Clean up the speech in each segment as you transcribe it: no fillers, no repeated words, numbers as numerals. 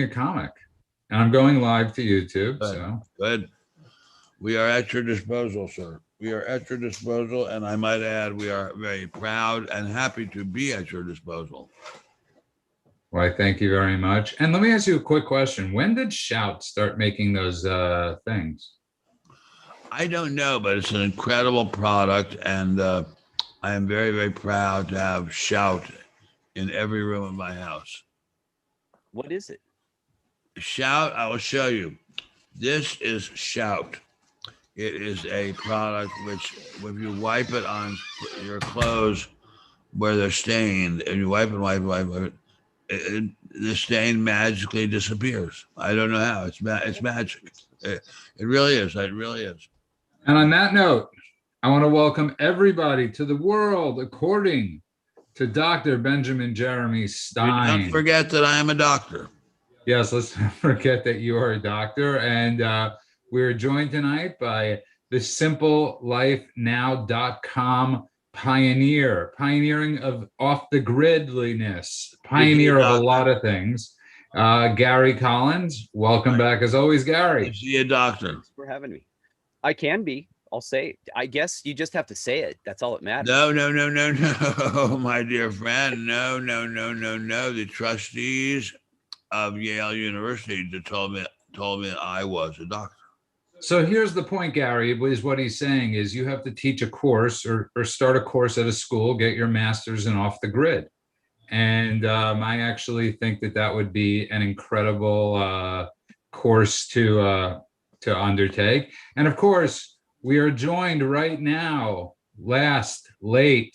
a comic, and I'm going live to YouTube. Good. So Good. We are at your disposal, sir. We are at your disposal, and I might add, we are very proud and happy to be at your disposal. why, thank you very much. And let me ask you a quick question. When did Shout start making those things? I don't know, but it's an incredible product, and I am very, very proud to have Shout in every room of my house. What is it? Shout, I will show you. This is Shout. It is a product which, if you wipe it on your clothes where they're stained, and you wipe it, the stain magically disappears. I don't know how. It's magic. It really is. It really is. And on that note, I want to welcome everybody to the world according to Dr. Benjamin Jeremy Stein. Don't forget that I am a doctor. Yes, let's not forget that you are a doctor. And we're joined tonight by the SimpleLifeNow.com pioneering of off the gridliness, pioneer of a lot of things. Gary Collins, welcome back as always, Gary. Is he a doctor? Thanks for having me. I can be. I'll say it. I guess you just have to say it. That's all that matters. No, my dear friend. No. The trustees of Yale University told me I was a doctor. So here's the point, Gary, is what he's saying is you have to teach a course or start a course at a school, get your master's in off the grid. And I actually think that would be an incredible course to undertake. And of course, we are joined right now, late.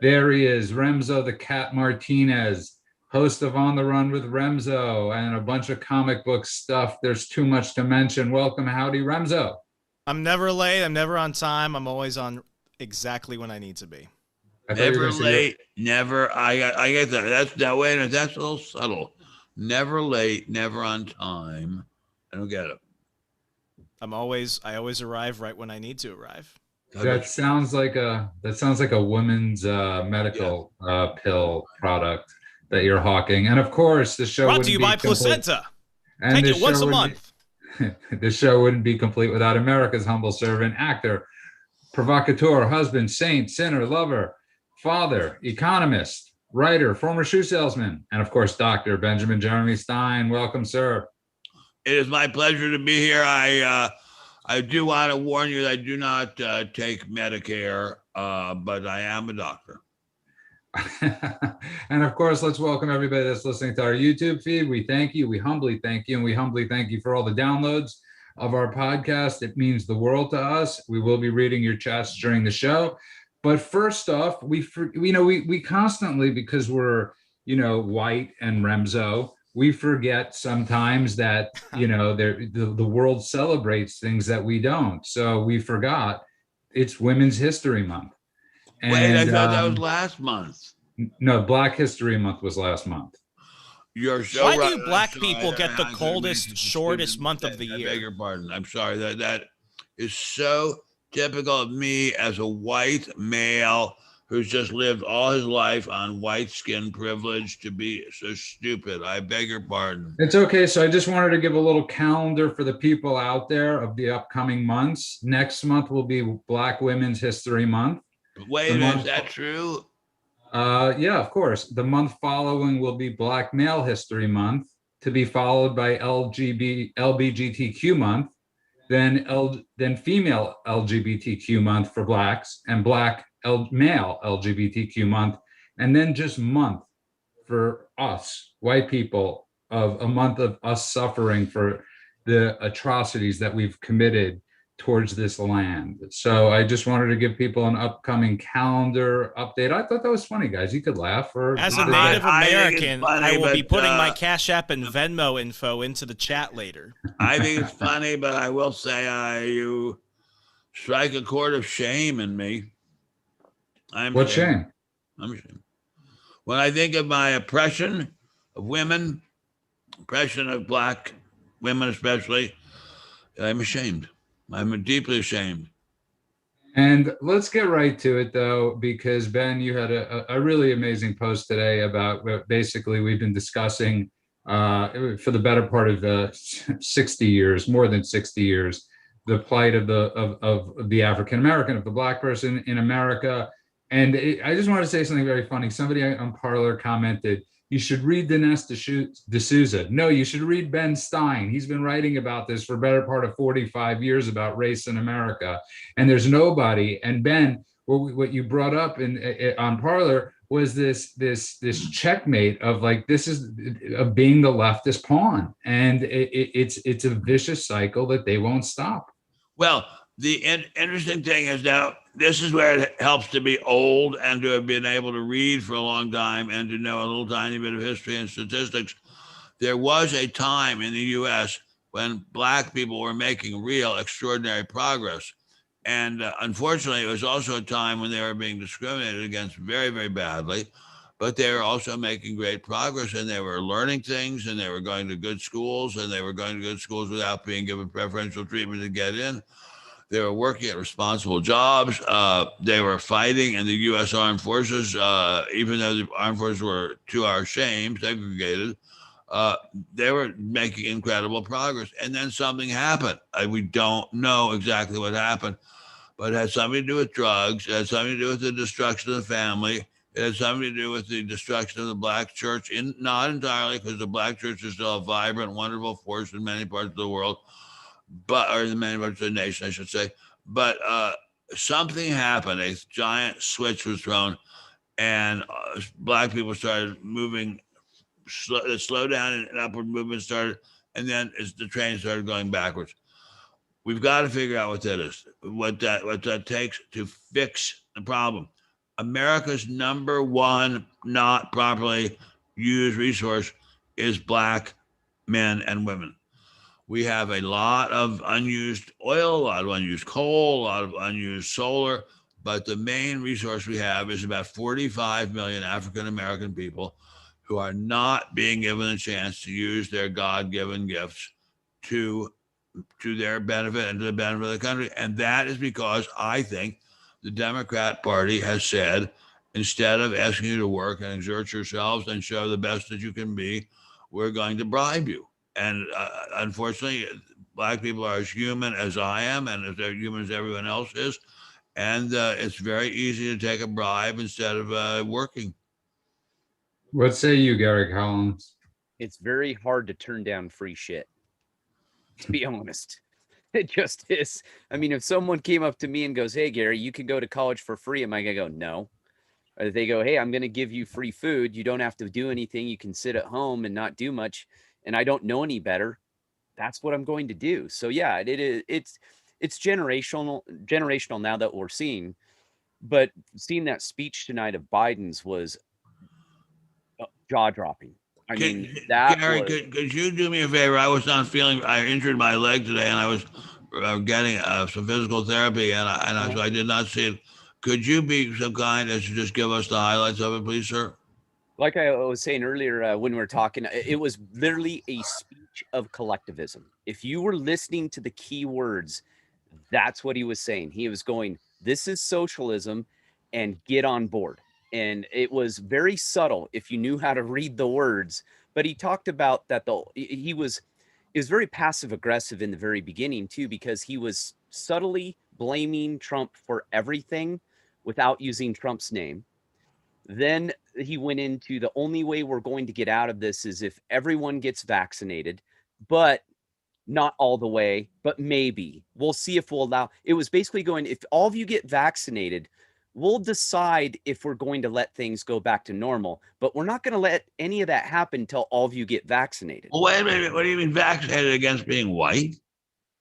There he is, Remso the Cat Martinez, host of On the Run with Remso and a bunch of comic book stuff. There's too much to mention. Welcome, howdy, Remso. I'm never late. I'm never on time. I'm always on exactly when I need to be. Never late, never. I get that. That's that way. That's a little subtle. Never late, never on time. I don't get it. I always arrive right when I need to arrive. That sounds like a women's medical pill product that you're hawking. And of course, the show brought to you by Placenta. Take it once a month. The show wouldn't be complete without America's humble servant, actor, provocateur, husband, saint, sinner, lover, father, economist, writer, former shoe salesman, and of course, Dr. Benjamin Jeremy Stein. Welcome, sir. It is my pleasure to be here. I do want to warn you that I do not take Medicare, but I am a doctor. And of course, let's welcome everybody that's listening to our YouTube feed. We thank you. We humbly thank you. And we humbly thank you for all the downloads of our podcast. It means the world to us. We will be reading your chats during the show. But first off, we constantly, because we're, white and Remso, we forget sometimes that, the world celebrates things that we don't. So we forgot it's Women's History Month. And, wait, I thought that was last month. No, Black History Month was last month. You're so Why right. do black people get the coldest, shortest month of the year? I beg your pardon. I'm sorry. That is so typical of me as a white male who's just lived all his life on white skin privilege to be so stupid. I beg your pardon. It's okay. So I just wanted to give a little calendar for the people out there of the upcoming months. Next month will be Black Women's History Month. Wait a minute, is that true? Yeah, of course. The month following will be Black Male History Month, to be followed by LBGTQ Month, then Female LGBTQ Month for Blacks, and Black Male LGBTQ Month, and then just month for us, white people, of a month of us suffering for the atrocities that we've committed towards this land. So I just wanted to give people an upcoming calendar update. I thought that was funny, guys. You could laugh. As a Native American, I will be putting my Cash App and Venmo info into the chat later. I think it's funny, but I will say you strike a chord of shame in me. What shame? I'm ashamed. When I think of my oppression of women, oppression of black women especially, I'm ashamed. I'm deeply ashamed. And let's get right to it, though, because Ben, you had a really amazing post today about basically we've been discussing for the better part of 60 years, more than 60 years, the plight of the African American, of the Black person in America. And I just want to say something very funny. Somebody on Parler commented, you should read Dinesh D'Souza. No, you should read Ben Stein. He's been writing about this for a better part of 45 years about race in America. And there's nobody. And Ben, what you brought up on Parler was this checkmate of like, this is of being the leftist pawn. And it's a vicious cycle that they won't stop. Well, the interesting thing is now, this is where it helps to be old and to have been able to read for a long time and to know a little tiny bit of history and statistics. There was a time in the US when Black people were making real extraordinary progress. And unfortunately, it was also a time when they were being discriminated against very, very badly. But they were also making great progress, and they were learning things, and they were going to good schools, and they were going to good schools without being given preferential treatment to get in. They were working at responsible jobs. They were fighting in the U.S. Armed Forces, even though the Armed Forces were, to our shame, segregated. They were making incredible progress. And then something happened. We don't know exactly what happened, but it had something to do with drugs. It had something to do with the destruction of the family. It had something to do with the destruction of the Black church, not entirely, because the Black church is still a vibrant, wonderful force in many parts of the world, or in many parts of the nation, I should say. But something happened. A giant switch was thrown, and Black people started moving. Slow down, and an upward movement started, and then as the train started going backwards. We've got to figure out what that is, what that takes to fix the problem. America's number one not properly used resource is Black men and women. We have a lot of unused oil, a lot of unused coal, a lot of unused solar, but the main resource we have is about 45 million African American people who are not being given a chance to use their God-given gifts to their benefit and to the benefit of the country. And that is because I think the Democrat Party has said, instead of asking you to work and exert yourselves and show the best that you can be, we're going to bribe you. And unfortunately, Black people are as human as I am and as human as everyone else is. And it's very easy to take a bribe instead of working. What say you, Gary Collins? It's very hard to turn down free shit, to be honest. It just is. I mean, if someone came up to me and goes, hey, Gary, you can go to college for free, am I going to go, no? Or if they go, hey, I'm going to give you free food. You don't have to do anything. You can sit at home and not do much. And I don't know any better. That's what I'm going to do. So yeah, it's generational now that we're seeing. But seeing that speech tonight of Biden's was jaw-dropping. I mean, that Gary, was... could you do me a favor? I was not feeling. I injured my leg today, and I was getting some physical therapy, so I did not see it. Could you be so kind as to just give us the highlights of it, please, sir? Like I was saying earlier when we were talking, it was literally a speech of collectivism. If you were listening to the key words, that's what he was saying. He was going, this is socialism, and get on board. And it was very subtle if you knew how to read the words. But he talked about that he was very passive aggressive in the very beginning too, because he was subtly blaming Trump for everything without using Trump's name. Then he went into the only way we're going to get out of this is if everyone gets vaccinated, but not all the way, but maybe we'll see if we'll allow. It was basically going, if all of you get vaccinated, we'll decide if we're going to let things go back to normal, but we're not going to let any of that happen until all of you get vaccinated. Well, wait a minute. What do you mean vaccinated against being white?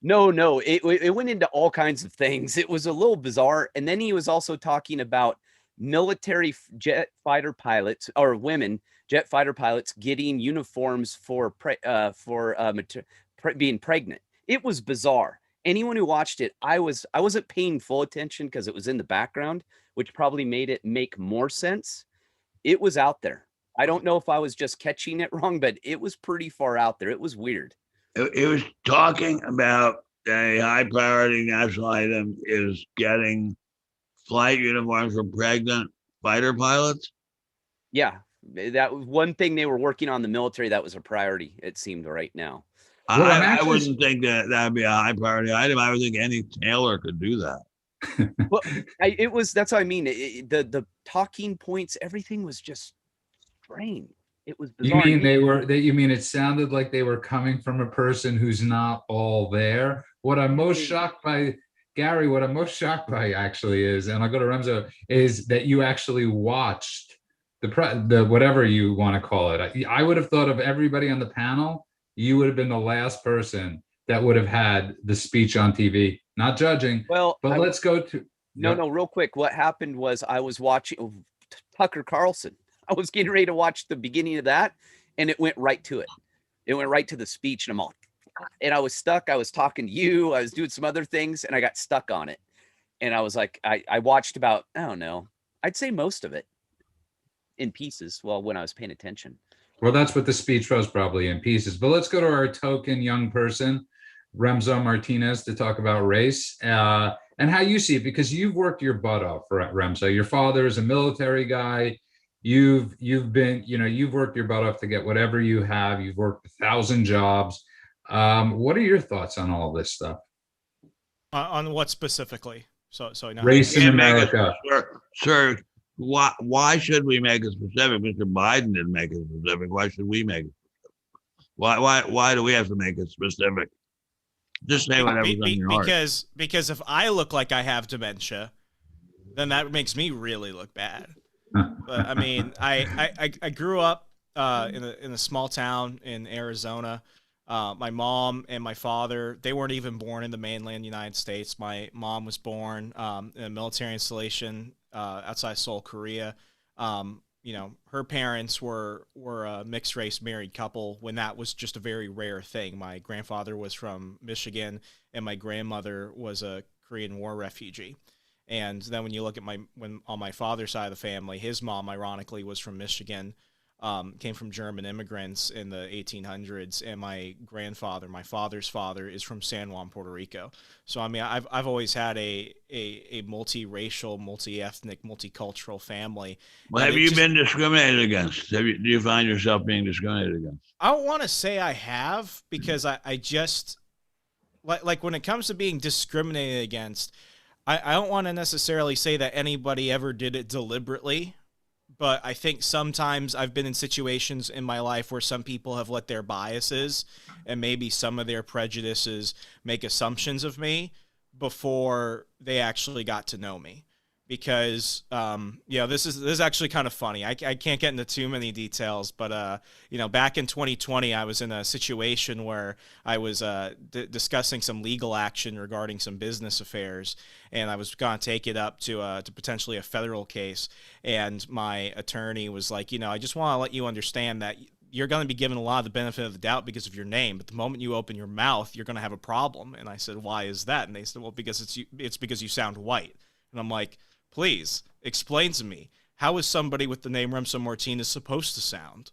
No, it went into all kinds of things. It was a little bizarre. And then he was also talking about military jet fighter pilots or women jet fighter pilots getting uniforms for being pregnant. It was bizarre. Anyone who watched it, I wasn't paying full attention because it was in the background, which probably made it make more sense. It was out there. I don't know if I was just catching it wrong, but it was pretty far out there. It was weird. It was talking about a high priority national item is getting flight uniforms for pregnant fighter pilots. Yeah, That was one thing they were working on, the military. That was a priority, it seemed, right now. Well, I wouldn't think that would be a high priority item. I would think any tailor could do that. Well, that's what I mean. The talking points, everything was just strange. It was bizarre. You mean it sounded like they were coming from a person who's not all there? What I'm most shocked by, Gary, what I'm most shocked by actually is, and I'll go to Remso, is that you actually watched the whatever you want to call it. I would have thought of everybody on the panel, you would have been the last person that would have had the speech on TV. Not judging, but let's go to... No, real quick. What happened was I was watching Tucker Carlson. I was getting ready to watch the beginning of that, and it went right to it. It went right to the speech, and I was stuck. I was talking to you. I was doing some other things, and I got stuck on it. And I was like, I watched about, I don't know, I'd say most of it in pieces. Well, when I was paying attention. Well, that's what the speech was, probably in pieces. But let's go to our token young person, Remso Martinez, to talk about race and how you see it, because you've worked your butt off, Remso. Your father is a military guy. You've worked your butt off to get whatever you have. You've worked 1,000 jobs. What are your thoughts on all this stuff? On what specifically? So now race in America, sir. Why should we make it specific? Mr. Biden didn't make it specific. Why should we make it specific? Why do we have to make it specific? Just say whatever's on your heart. Because if I look like I have dementia, then that makes me really look bad. But I mean, I grew up in a small town in Arizona. My mom and my father, they weren't even born in the mainland United States. My mom was born in a military installation outside Seoul, Korea. Her parents were a mixed race married couple when that was just a very rare thing. My grandfather was from Michigan, and my grandmother was a Korean War refugee. And then when you look at on my father's side of the family, his mom, ironically, was from Michigan, came from German immigrants in the 1800s, and my grandfather, my father's father, is from San Juan, Puerto Rico. So I mean, I've always had a multiracial, multi-ethnic, multicultural family. Well, have you been discriminated against? Do you find yourself being discriminated against? I don't want to say I have, because I just like when it comes to being discriminated against, I don't want to necessarily say that anybody ever did it deliberately, but I think sometimes I've been in situations in my life where some people have let their biases and maybe some of their prejudices make assumptions of me before they actually got to know me. Because, this is actually kind of funny. I can't get into too many details, but, back in 2020, I was in a situation where I was discussing some legal action regarding some business affairs, and I was going to take it up to potentially a federal case. And my attorney was like, I just want to let you understand that you're going to be given a lot of the benefit of the doubt because of your name, but the moment you open your mouth, you're going to have a problem. And I said, why is that? And they said, well, because it's because you sound white. And I'm like, please explain to me, how is somebody with the name Remso Martinez supposed to sound?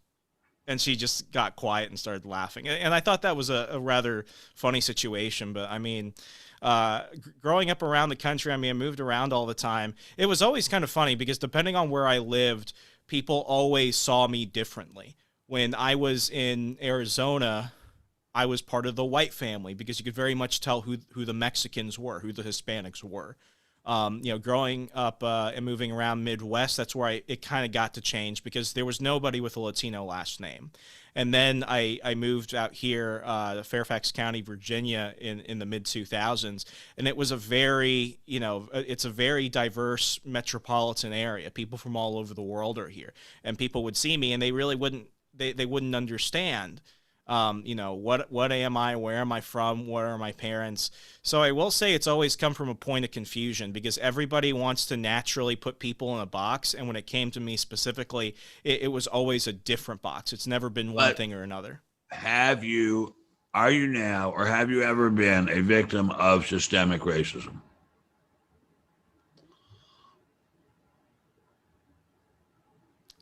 And she just got quiet and started laughing. And I thought that was a rather funny situation. But I mean, growing up around the country, I moved around all the time. It was always kind of funny because depending on where I lived, people always saw me differently. When I was in Arizona, I was part of the white family because you could very much tell who the Mexicans were, who the Hispanics were. Growing up and moving around Midwest, that's where it kind of got to change because there was nobody with a Latino last name. And then I moved out here to Fairfax County, Virginia in the mid-2000s. And it was it's a very diverse metropolitan area. People from all over the world are here. And people would see me and they really wouldn't understand. What am I? Where am I from? What are my parents? So I will say it's always come from a point of confusion because everybody wants to naturally put people in a box. And when it came to me specifically, it was always a different box. It's never been one thing or another. Are you now, or have you ever been a victim of systemic racism?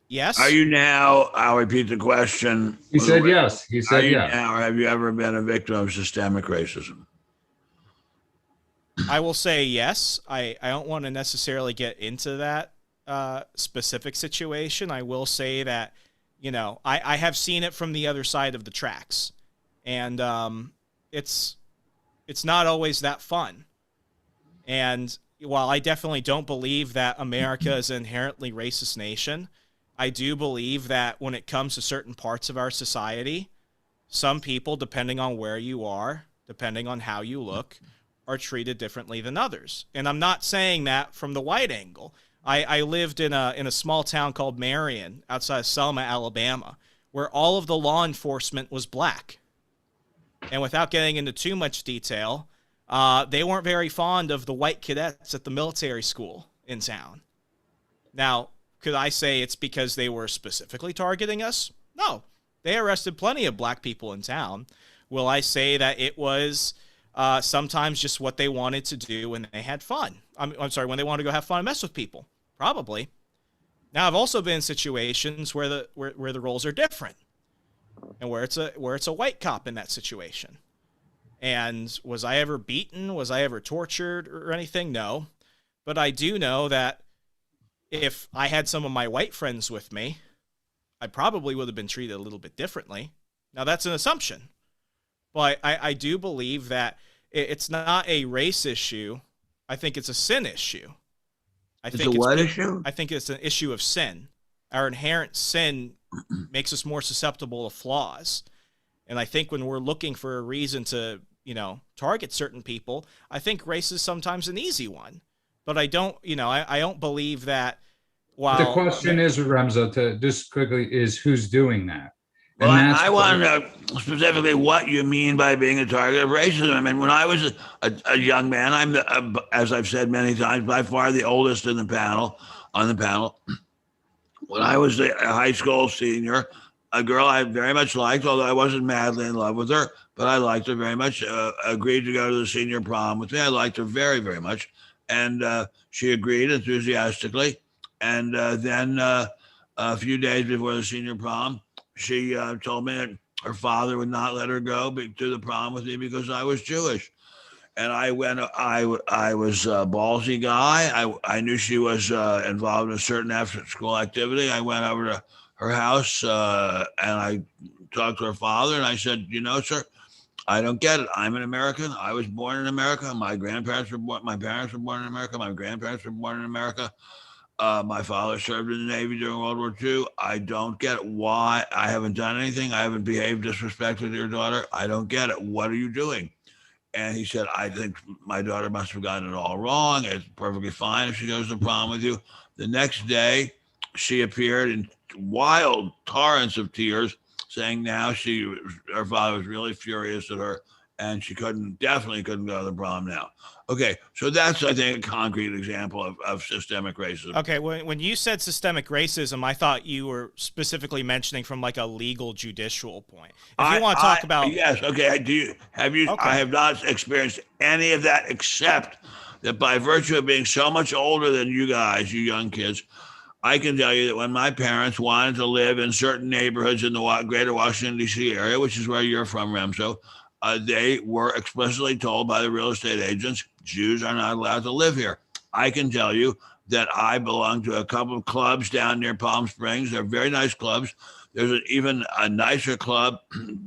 Yes. Are you now? I'll repeat the question. He said yes. He said yes. Now, or have you ever been a victim of systemic racism? I will say yes. I don't want to necessarily get into that specific situation, I will say that, I have seen it from the other side of the tracks, and it's not always that fun. And while I definitely don't believe that America is an inherently racist nation, I do believe that when it comes to certain parts of our society, some people, depending on where you are, depending on how you look, are treated differently than others. And I'm not saying that from the white angle. I lived in a small town called Marion outside of Selma, Alabama, where all of the law enforcement was black. And without getting into too much detail, they weren't very fond of the white cadets at the military school in town. Now, could I say it's because they were specifically targeting us? No. They arrested plenty of black people in town. Will I say that it was sometimes just what they wanted to do when they had fun? I'm sorry, when they wanted to go have fun and mess with people? Probably. Now, I've also been in situations where the roles are different, and where it's a white cop in that situation. And was I ever beaten? Was I ever tortured or anything? No. But I do know that if I had some of my white friends with me, I probably would have been treated a little bit differently. Now, that's an assumption. But I do believe that it's not a race issue. I think it's a sin issue. It's a what issue? I think it's an issue of sin. Our inherent sin makes us more susceptible to flaws. And I think when we're looking for a reason to, target certain people, I think race is sometimes an easy one. But I don't, I don't believe that while... The question is, Remso, to just quickly, is who's doing that? Well, I want to know specifically what you mean by being a target of racism. I mean, when I was a young man, I'm, as I've said many times, by far the oldest on the panel. When I was a high school senior, a girl I very much liked, although I wasn't madly in love with her, but I liked her very much, agreed to go to the senior prom with me. I liked her very, very much. And she agreed enthusiastically. And then a few days before the senior prom, she told me that her father would not let her go to the prom with me because I was Jewish. And I went, I was a ballsy guy. I knew she was involved in a certain after school activity. I went over to her house and I talked to her father and I said, sir, I don't get it. I'm an American. I was born in America. My parents were born in America. My grandparents were born in America. My father served in the Navy during World War II. I don't get why I haven't done anything. I haven't behaved disrespectfully to your daughter. I don't get it. What are you doing? And he said, I think my daughter must have gotten it all wrong. It's perfectly fine if she goes to prom with you. The next day, she appeared in wild torrents of tears, saying now her father was really furious at her and she definitely couldn't go to the prom now. Okay, so that's, I think, a concrete example of systemic racism. Okay, when you said systemic racism, I thought you were specifically mentioning from like a legal judicial point. If you want to talk about... Yes, okay, okay. I have not experienced any of that except that by virtue of being so much older than you guys, you young kids, I can tell you that when my parents wanted to live in certain neighborhoods in the greater Washington, D.C. area, which is where you're from, Remso, they were explicitly told by the real estate agents, Jews are not allowed to live here. I can tell you that I belong to a couple of clubs down near Palm Springs. They're very nice clubs. There's even a nicer club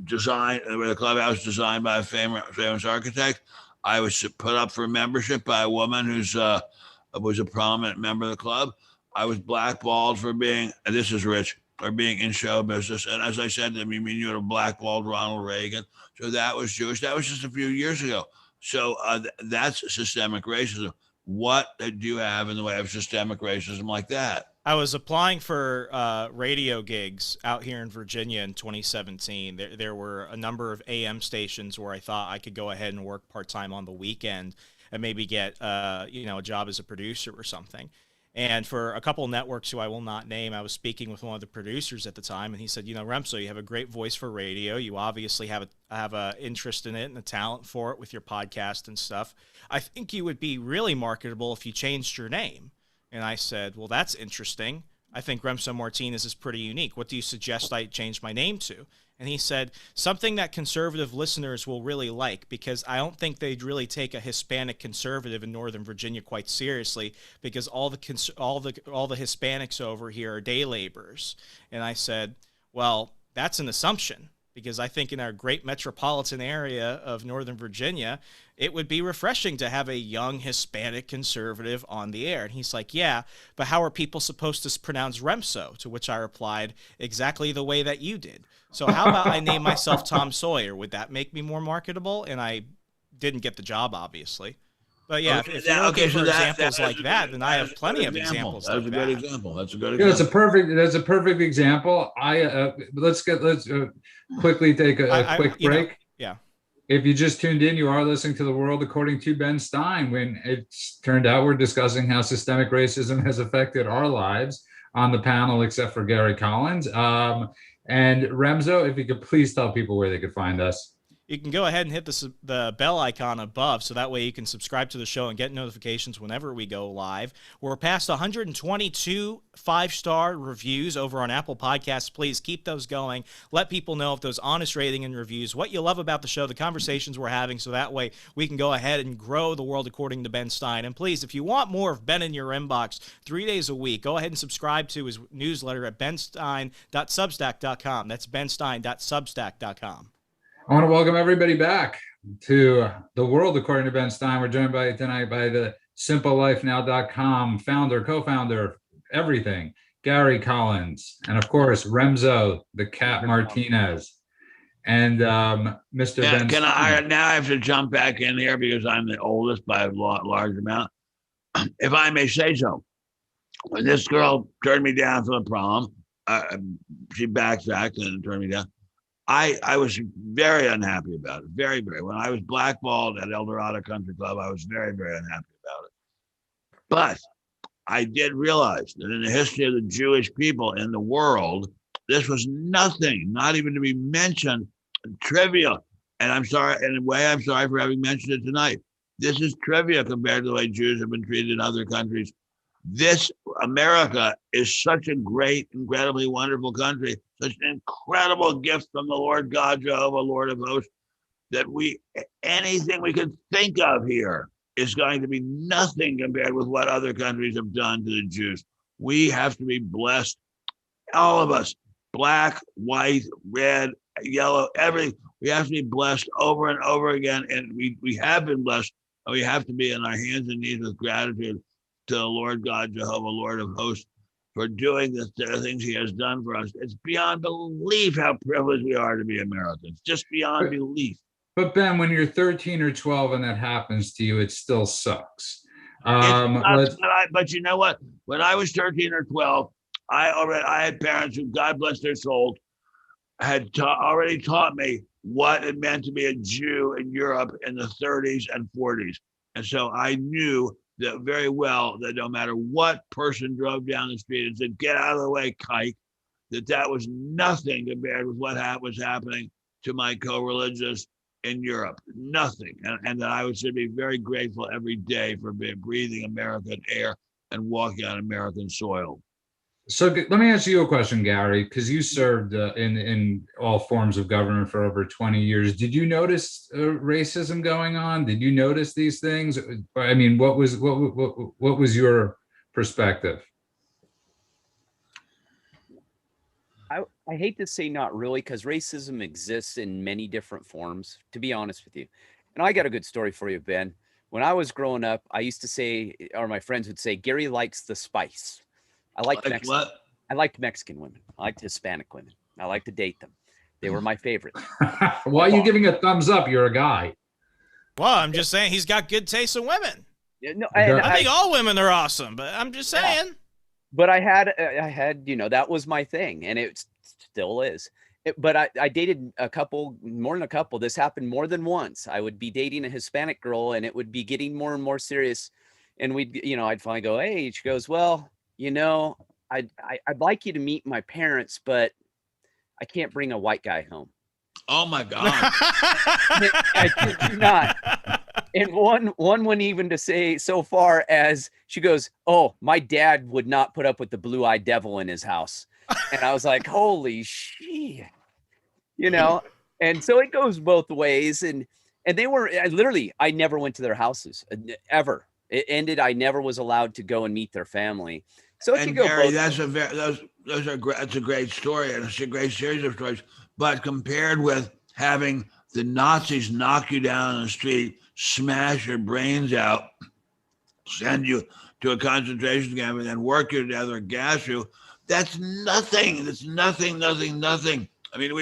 designed, where the clubhouse designed by a famous architect. I was put up for membership by a woman who's was a prominent member of the club. I was blackballed for being, and this is rich, for being in show business. And as I said to them, you mean you would have blackballed Ronald Reagan? So that was Jewish. That was just a few years ago. So that's systemic racism. What do you have in the way of systemic racism like that? I was applying for radio gigs out here in Virginia in 2017. There were a number of AM stations where I thought I could go ahead and work part-time on the weekend and maybe get a job as a producer or something. And for a couple of networks who I will not name, I was speaking with one of the producers at the time, and he said, Remso, you have a great voice for radio. You obviously have a interest in it and a talent for it with your podcast and stuff. I think you would be really marketable if you changed your name. And I said, well, that's interesting. I think Remso Martinez is pretty unique. What do you suggest I change my name to? And he said, something that conservative listeners will really like, because I don't think they'd really take a Hispanic conservative in Northern Virginia quite seriously, because all the Hispanics over here are day laborers. And I said, well, that's an assumption, because I think in our great metropolitan area of Northern Virginia, it would be refreshing to have a young Hispanic conservative on the air. And he's like, yeah, but how are people supposed to pronounce Remso? To which I replied, exactly the way that you did. So how about I name myself Tom Sawyer? Would that make me more marketable? And I didn't get the job, obviously. But yeah, if you're looking for examples like that, then I have plenty of examples. That's a good example. That's a good example. That's a perfect example. Let's quickly take a quick break. Yeah. If you just tuned in, you are listening to The World According to Ben Stein, when it's turned out we're discussing how systemic racism has affected our lives on the panel, except for Gary Collins. And Remso, if you could please tell people where they could find us. You can go ahead and hit the bell icon above, so that way you can subscribe to the show and get notifications whenever we go live. We're past 122 5-star reviews over on Apple Podcasts. Please keep those going. Let people know if those honest rating and reviews, what you love about the show, the conversations we're having, so that way we can go ahead and grow The World According to Ben Stein. And please, if you want more of Ben in your inbox 3 days a week, go ahead and subscribe to his newsletter at benstein.substack.com. That's benstein.substack.com. I want to welcome everybody back to The World According to Ben Stein. We're joined tonight by the simplelifenow.com founder, co-founder, everything, Gary Collins, and of course, Remso, the Cat Martinez, and Mr. Ben Stein. Now I have to jump back in here because I'm the oldest by a large amount. If I may say so, when this girl turned me down for the prom, she backtracked and turned me down. I was very unhappy about it. Very, very. When I was blackballed at El Dorado Country Club, I was very, very unhappy about it. But I did realize that in the history of the Jewish people in the world, this was nothing, not even to be mentioned, trivia. And I'm sorry, in a way, I'm sorry for having mentioned it tonight. This is trivia compared to the way Jews have been treated in other countries. This America is such a great, incredibly wonderful country, such an incredible gift from the Lord God, Jehovah, Lord of hosts, that anything we could think of here is going to be nothing compared with what other countries have done to the Jews. We have to be blessed, all of us, black, white, red, yellow, everything. We have to be blessed over and over again, and we have been blessed, and we have to be on our hands and knees with gratitude to the Lord God, Jehovah, Lord of hosts, for doing the things he has done for us. It's beyond belief how privileged we are to be Americans, just beyond belief. But Ben, when you're 13 or 12 and that happens to you, it still sucks. But you know what? When I was 13 or 12, I had parents who, God bless their souls, had already taught me what it meant to be a Jew in Europe in the 30s and 40s. And so I knew that very well, that no matter what person drove down the street and said, get out of the way, kike, that was nothing compared with what was happening to my co-religious in Europe. Nothing. And that I should be very grateful every day for breathing American air and walking on American soil. So let me ask you a question, Gary, because you served in all forms of government for over 20 years. Did you notice racism going on? Did you notice these things? I mean, what was your perspective? I hate to say not really, because racism exists in many different forms, to be honest with you. And I got a good story for you, Ben. When I was growing up, I used to say, or my friends would say, Gary likes the spice. I liked Mexican women. I liked Hispanic women. I liked to date them. They were my favorite. Why are you giving a thumbs up? You're a guy. Well, I'm just saying he's got good taste in women. Yeah, no, I think all women are awesome, but I'm just saying. Yeah. But I had, that was my thing, and it still is. But I dated more than a couple. This happened more than once. I would be dating a Hispanic girl, and it would be getting more and more serious. And I'd finally go, hey, she goes, well, I'd like you to meet my parents, but I can't bring a white guy home. Oh my God. I kid you not. And one went even to say so far as she goes, "Oh, my dad would not put up with the blue-eyed devil in his house." And I was like, "Holy shit," you know. And so it goes both ways. And they were I never went to their houses ever. It ended. I never was allowed to go and meet their family. So it And could go Gary, both that's ways. a very that's a great story, and it's a great series of stories. But compared with having the Nazis knock you down on the street, smash your brains out, send you to a concentration camp, and then work you to death or gas you, that's nothing. That's nothing, nothing, nothing. I mean,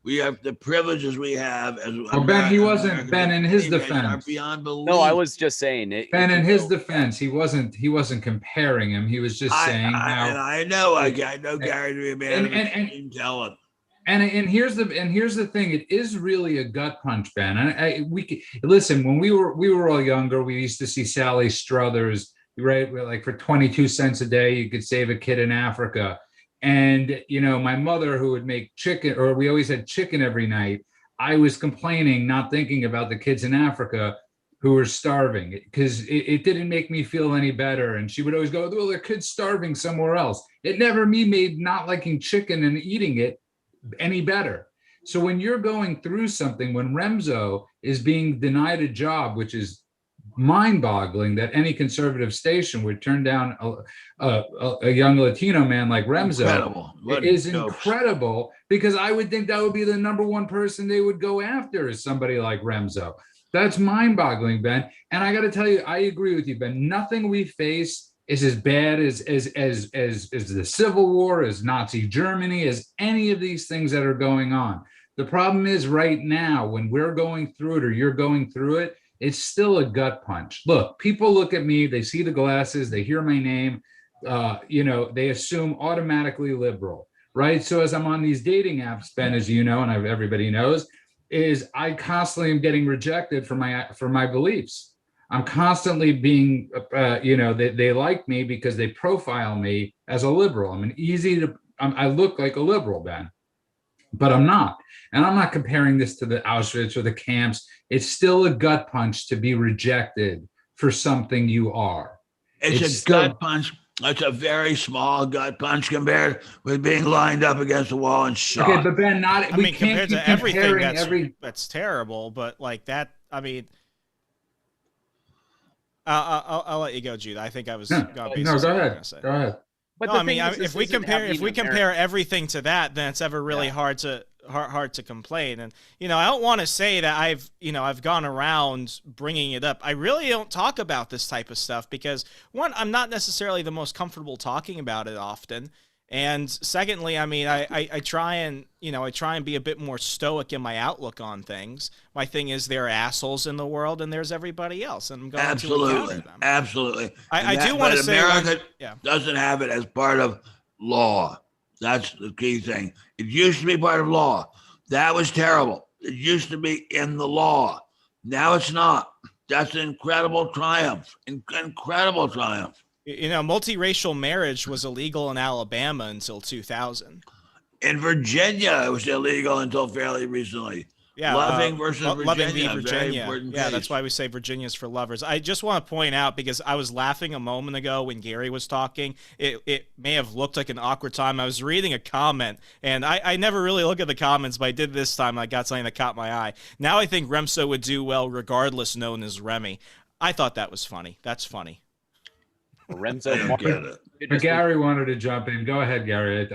we have the privileges we have as Well, Ben, he wasn't, Americans Ben, of in his any race are defense, beyond belief. No, I was just saying it. Ben, it in can his go- defense, he wasn't comparing him. He was just saying and how, I know I know Gary to be a man of and extreme talent. and here's the thing. It is really a gut punch, Ben. And listen, when we were all younger, we used to see Sally Struthers, right? Like for 22 cents a day, you could save a kid in Africa. And my mother, who would make chicken, or we always had chicken every night. I was complaining, not thinking about the kids in Africa who were starving, because it didn't make me feel any better. And she would always go, "Well, their kids starving somewhere else." It never made not liking chicken and eating it any better. So when you're going through something, when Remso is being denied a job, which is mind-boggling that any conservative station would turn down a young Latino man like Remso, Incredible. is incredible, because I would think that would be the number one person they would go after, is somebody like Remso. That's mind-boggling, Ben. And I got to tell you, I agree with you, Ben. Nothing we face is as bad as the Civil War, as Nazi Germany, as any of these things that are going on. The problem is right now, when we're going through it, or you're going through it, it's still a gut punch. Look, people look at me, they see the glasses, they hear my name, they assume automatically liberal, right? So as I'm on these dating apps, Ben, as you know, and everybody knows, is I constantly am getting rejected for my beliefs. I'm constantly being, they like me because they profile me as a liberal. I look like a liberal, Ben, but I'm not. And I'm not comparing this to the Auschwitz or the camps. It's still a gut punch to be rejected for something you are. It's a gut punch. It's a very small gut punch compared with being lined up against the wall and shot. Okay, but Ben, compared to everything, that's terrible. But like that, I mean, I'll let you go, Jude. I think I was go ahead. Go ahead. But no, I mean, if we compare everything to that, then it's ever really hard to complain. And I don't want to say that I've gone around bringing it up. I really don't talk about this type of stuff because, one, I'm not necessarily the most comfortable talking about it often, and secondly, I mean, I try and be a bit more stoic in my outlook on things. My thing is, there are assholes in the world, and there's everybody else, and I'm going to encounter them. Absolutely. I do want to say, America doesn't have it as part of law. That's the key thing. It used to be part of law. That was terrible. It used to be in the law. Now it's not. That's an incredible triumph. Incredible triumph. Multiracial marriage was illegal in Alabama until 2000. In Virginia, it was illegal until fairly recently. Yeah, Loving versus Virginia. Loving v. Virginia. Yeah, that's why we say Virginia's for lovers. I just want to point out, because I was laughing a moment ago when Gary was talking. It may have looked like an awkward time. I was reading a comment, and I never really look at the comments, but I did this time. I got something that caught my eye. Now I think Remso would do well regardless, known as Remy. I thought that was funny. That's funny. Remso Martinez. Gary wanted to jump in. Go ahead, Gary.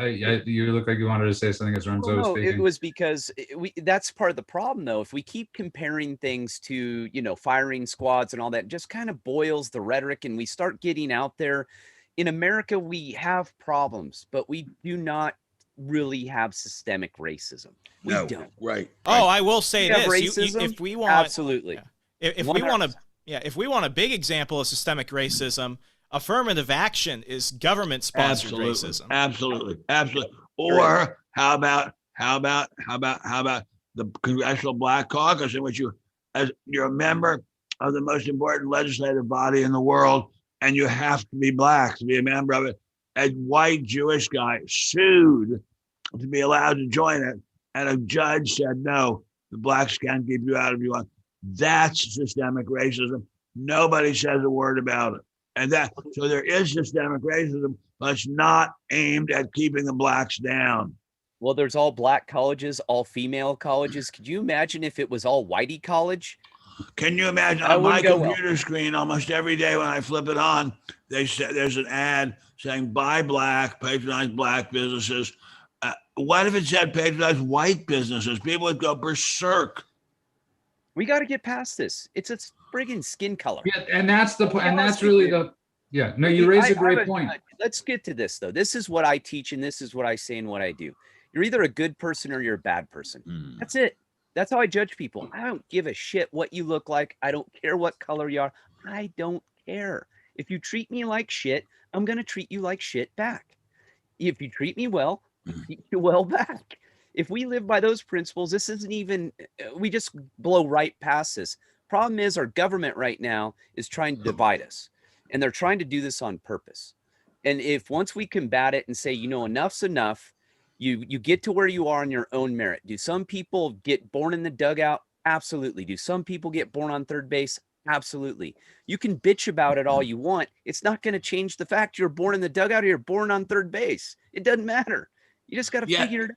You look like you wanted to say something as Remso was speaking. It was because that's part of the problem, though. If we keep comparing things to, firing squads and all that, just kind of boils the rhetoric, and we start getting out there. In America, we have problems, but we do not really have systemic racism. We don't. Right. Oh, I will say this. Racism, if we want, absolutely. Yeah. If we want a big example of systemic racism, affirmative action is government-sponsored racism. Absolutely. Or how about the Congressional Black Caucus, in which you're a member of the most important legislative body in the world, and you have to be black to be a member of it. A white Jewish guy sued to be allowed to join it, and a judge said, no, the blacks can't keep you out if you want. That's systemic racism. Nobody says a word about it. And so there is systemic racism, but it's not aimed at keeping the blacks down. Well, there's all black colleges, all female colleges. Could you imagine if it was all whitey college? Can you imagine That on my wouldn't go well. computer screen almost every day when I flip it on, they say there's an ad saying buy black, patronize black businesses. What if it said patronize white businesses? People would go berserk. We got to get past this. It's a friggin' skin color. Yeah, and that's the point. And that's really the. Yeah. No, you raise a great point. Let's get to this though. This is what I teach, and this is what I say and what I do. You're either a good person or you're a bad person. That's it. That's how I judge people. I don't give a shit what you look like. I don't care what color you are. I don't care. If you treat me like shit, I'm going to treat you like shit back. If you treat me well, I'll treat you well back. If we live by those principles, this isn't even, we just blow right past this. Problem is our government right now is trying to divide us, and they're trying to do this on purpose. And if once we combat it and say, you know, enough's enough, you get to where you are on your own merit. Do some people get born in the dugout? Absolutely. Do some people get born on third base? Absolutely. You can bitch about it all you want. It's not going to change the fact you're born in the dugout or you're born on third base. It doesn't matter. You just got to figure it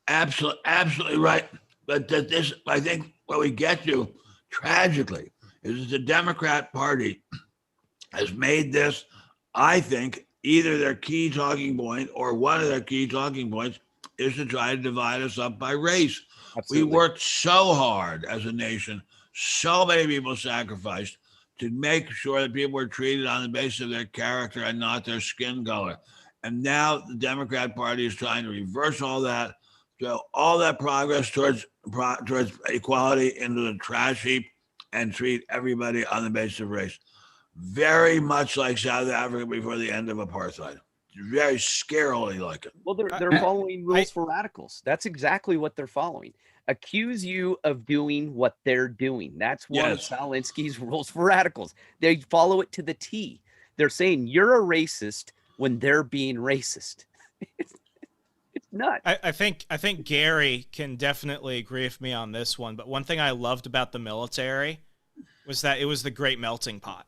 out. Absolutely right. But this, I think what we get to tragically is that the Democrat Party has made this, I think, either their key talking point or one of their key talking points is to try to divide us up by race. Absolutely. We worked so hard as a nation, so many people sacrificed to make sure that people were treated on the basis of their character and not their skin color. And now the Democrat Party is trying to reverse all that, throw all that progress towards equality into the trash heap and treat everybody on the basis of race. Very much like South Africa before the end of apartheid. Very scarily like it. Well, they're following rules for radicals. That's exactly what they're following. Accuse you of doing what they're doing. That's one of Salinsky's rules for radicals. They follow it to the T. They're saying you're a racist when they're being racist. It's nuts. I think Gary can definitely agree with me on this one. But one thing I loved about the military was that it was the great melting pot.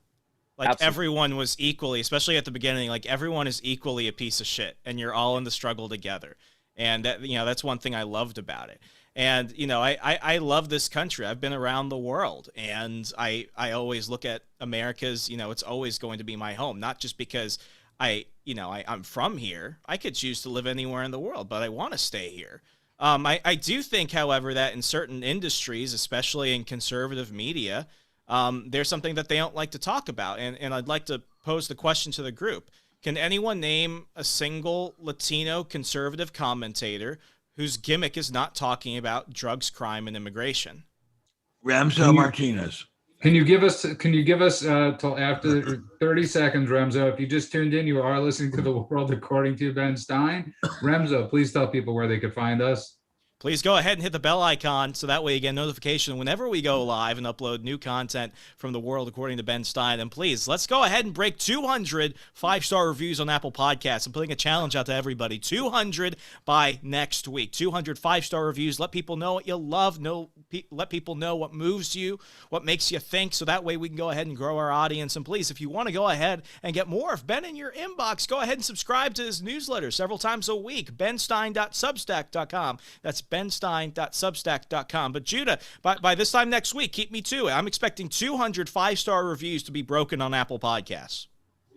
Like Absolutely. Everyone was equally, especially at the beginning, like everyone is equally a piece of shit and you're all in the struggle together. And that, you know, that's one thing I loved about it. And, you know, I love this country. I've been around the world and I always look at America as, you know, it's always going to be my home, not just because I'm from here. I could choose to live anywhere in the world, but I want to stay here. I do think, however, that in certain industries, especially in conservative media, there's something that they don't like to talk about. And I'd like to pose the question to the group. Can anyone name a single Latino conservative commentator whose gimmick is not talking about drugs, crime, and immigration? Remso Martinez. Can you give us till after 30 seconds, Remso? If you just tuned in, you are listening to The World According to Ben Stein. Remso, please tell people where they could find us. Please go ahead and hit the bell icon so that way you get notification whenever we go live and upload new content from The World According to Ben Stein. And please, let's go ahead and break 200 5-star reviews on Apple Podcasts. I'm putting a challenge out to everybody. 200 by next week. 200 5-star reviews. Let people know what you love. Let people know what moves you, what makes you think, so that way we can go ahead and grow our audience. And please, if you want to go ahead and get more of Ben in your inbox, go ahead and subscribe to his newsletter several times a week. benstein.substack.com. That's benstein.substack.com. But Judah, by this time next week, keep me to it. I'm expecting 200 5-star reviews to be broken on Apple Podcasts.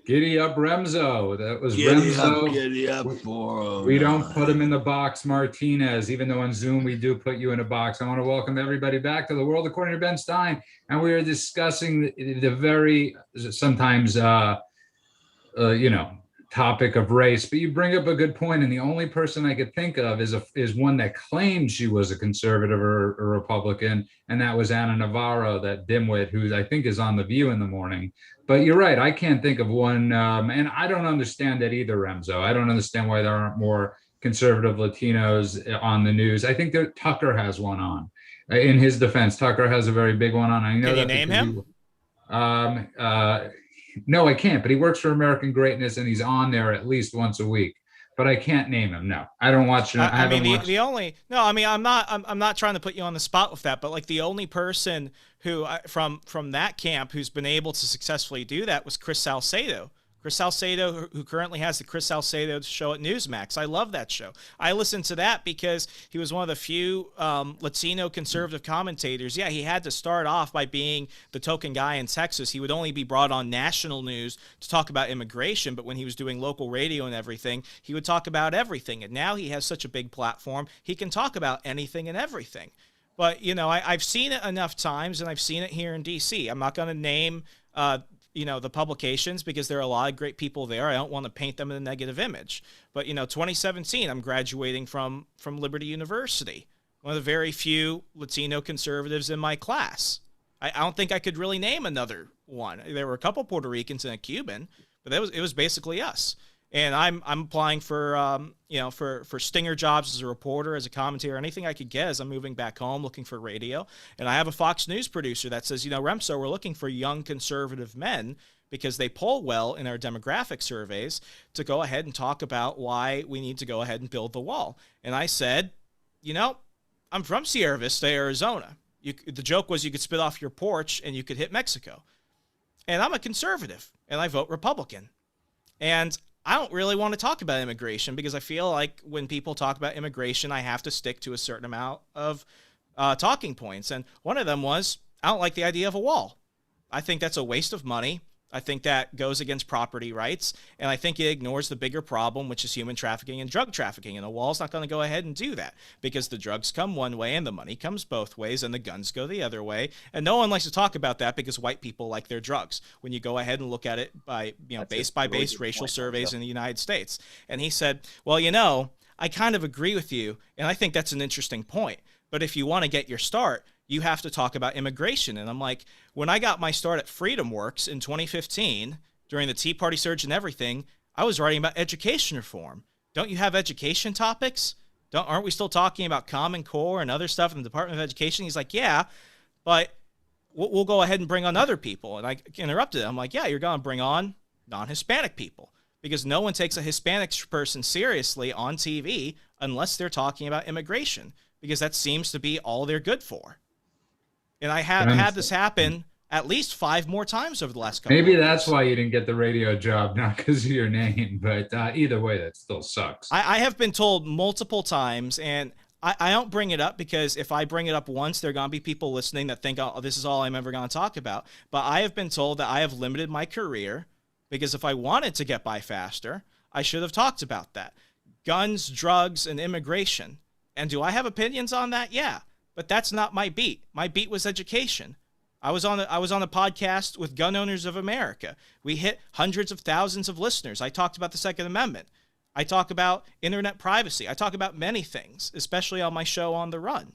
Giddy up, Remso. That was Giddy Remso. Up, giddy up for we don't put him in the box, Martinez, even though on Zoom we do put you in a box. I want to welcome everybody back to The World According to Ben Stein. And we are discussing the very, sometimes, topic of race, but you bring up a good point, and the only person I could think of is one that claimed she was a conservative or a Republican, and that was Ana Navarro, that dimwit who I think is on The View in the morning. But you're right, I can't think of one, and I don't understand that either, Remso. I don't understand why there aren't more conservative Latinos on the news. I think that Tucker has one on. In his defense, Tucker has a very big one on. I know. Can you name him? No, I can't, but he works for American Greatness and he's on there at least once a week. but I can't name him. No, I don't watch it. I mean, I'm not trying to put you on the spot with that, but like the only person who from that camp who's been able to successfully do that was Chris Salcedo. Chris Salcedo, who currently has the Chris Salcedo show at Newsmax. I love that show. I listened to that because he was one of the few Latino conservative commentators. Yeah, he had to start off by being the token guy in Texas. He would only be brought on national news to talk about immigration, but when he was doing local radio and everything, he would talk about everything. And now he has such a big platform, he can talk about anything and everything. But, you know, I've seen it enough times, and I've seen it here in D.C. I'm not going to name the publications because there are a lot of great people there. I don't want to paint them in a negative image. But, 2017, I'm graduating from Liberty University, one of the very few Latino conservatives in my class. I don't think I could really name another one. There were a couple Puerto Ricans and a Cuban, but it was basically us. And I'm applying for stinger jobs as a reporter, as a commentator, anything I could get as I'm moving back home looking for radio. And I have a Fox News producer that says, Remso, we're looking for young conservative men because they poll well in our demographic surveys to go ahead and talk about why we need to go ahead and build the wall. And I said, I'm from Sierra Vista, Arizona. The joke was you could spit off your porch and you could hit Mexico. And I'm a conservative and I vote Republican. And I don't really want to talk about immigration because I feel like when people talk about immigration, I have to stick to a certain amount of talking points. And one of them was, I don't like the idea of a wall. I think that's a waste of money. I think that goes against property rights. And I think it ignores the bigger problem, which is human trafficking and drug trafficking. And a wall's not going to go ahead and do that because the drugs come one way and the money comes both ways and the guns go the other way. And no one likes to talk about that because white people like their drugs when you go ahead and look at it by, base by base racial surveys in the United States. And he said, well, I kind of agree with you. And I think that's an interesting point. But if you want to get your start, you have to talk about immigration. And I'm like, when I got my start at Freedom Works in 2015, during the Tea Party surge and everything, I was writing about education reform. Don't you have education topics? Aren't we still talking about Common Core and other stuff in the Department of Education? He's like, yeah, but we'll go ahead and bring on other people. And I interrupted him. I'm like, yeah, you're going to bring on non-Hispanic people because no one takes a Hispanic person seriously on TV unless they're talking about immigration because that seems to be all they're good for. And I have had this happen at least 5 more times over the last couple Maybe of that's years. why you didn't get the radio job, not because of your name, but either way, that still sucks. I have been told multiple times, and I don't bring it up because if I bring it up once, there are going to be people listening that think, oh, this is all I'm ever going to talk about. But I have been told that I have limited my career because if I wanted to get by faster, I should have talked about that. Guns, drugs, and immigration. And do I have opinions on that? Yeah. But that's not my beat. My beat was education. I was on a podcast with Gun Owners of America. We hit hundreds of thousands of listeners. I talked about the Second Amendment. I talk about internet privacy. I talk about many things, especially on my show On the Run.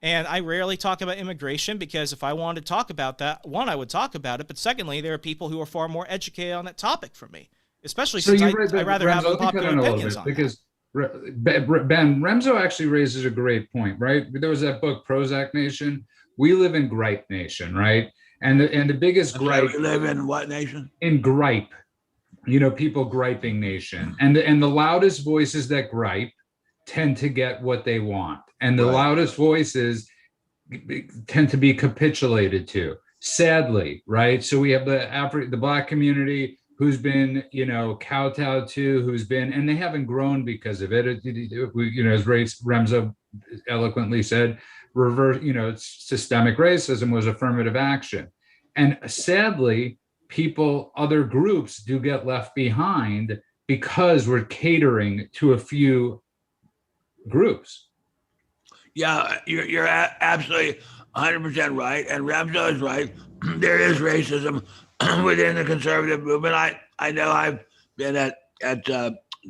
And I rarely talk about immigration because if I wanted to talk about that, one, I would talk about it. But secondly, there are people who are far more educated on that topic from me, especially since I rather have unpopular opinions on that. Ben, Remso actually raises a great point, right? There was that book, Prozac Nation. We live in Gripe Nation, right? And the biggest gripe. We live in what nation? In gripe, people griping nation. And the loudest voices that gripe tend to get what they want. And the loudest voices tend to be capitulated to, sadly, right? So we have the Black community who's been, kowtowed to, and they haven't grown because of it. As Remso eloquently said, systemic racism was affirmative action. And sadly, other groups do get left behind because we're catering to a few groups. Yeah, you're absolutely 100% right. And Remso is right. There is racism within the conservative movement. I know I've been at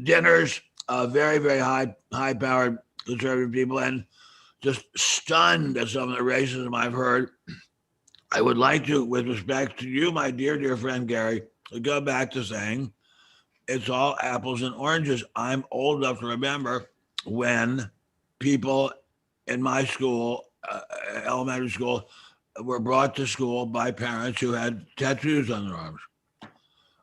dinners of very, very high-powered conservative people and just stunned at some of the racism I've heard. I would like to, with respect to you, my dear friend Gary, to go back to saying it's all apples and oranges. I'm old enough to remember when people in my school, elementary school, were brought to school by parents who had tattoos on their arms.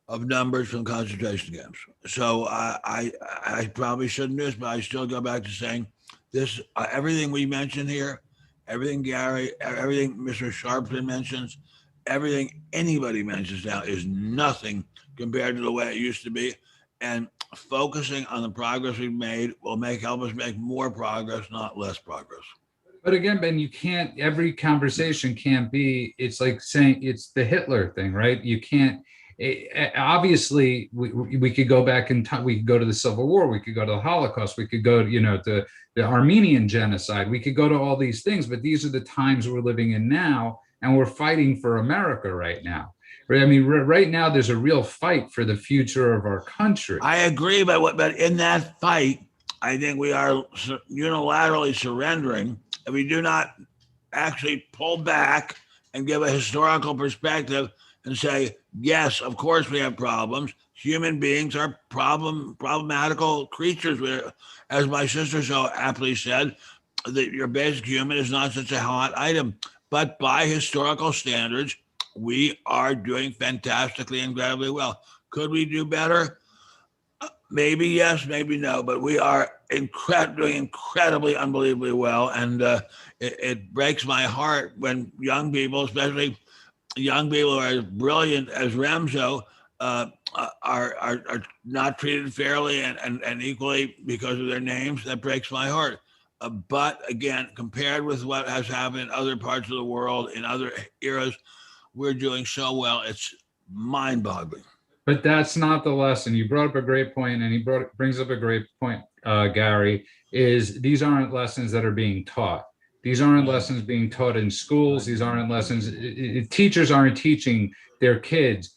of numbers from concentration camps. So I probably shouldn't do this, but I still go back to saying this: everything we mention here, everything Gary, everything Mr. Sharpton mentions, everything anybody mentions now is nothing compared to the way it used to be. And focusing on the progress we've made will help us make more progress, not less progress. But again, Ben, you can't, every conversation can't be, it's like saying it's the Hitler thing, right? You can't, obviously, we could go back in time, we could go to the Civil War, we could go to the Holocaust, we could go, to the Armenian genocide, we could go to all these things, but these are the times we're living in now, and we're fighting for America right now. I mean, right now, there's a real fight for the future of our country. I agree, but in that fight, I think we are unilaterally surrendering if we do not actually pull back and give a historical perspective and say, yes, of course we have problems. Human beings are problematical creatures. As my sister so aptly said, that your basic human is not such a hot item. But by historical standards, we are doing fantastically, incredibly well. Could we do better? Maybe yes, maybe no, but we are doing incredibly, unbelievably well. And it breaks my heart when young people, especially young people who are as brilliant as Remso, are not treated fairly and equally because of their names. That breaks my heart. But again, compared with what has happened in other parts of the world, in other eras, we're doing so well. It's mind-boggling. But that's not the lesson. You brought up a great point, and he brings up a great point, Gary, is these aren't lessons that are being taught. These aren't lessons being taught in schools. These aren't lessons. Teachers aren't teaching their kids.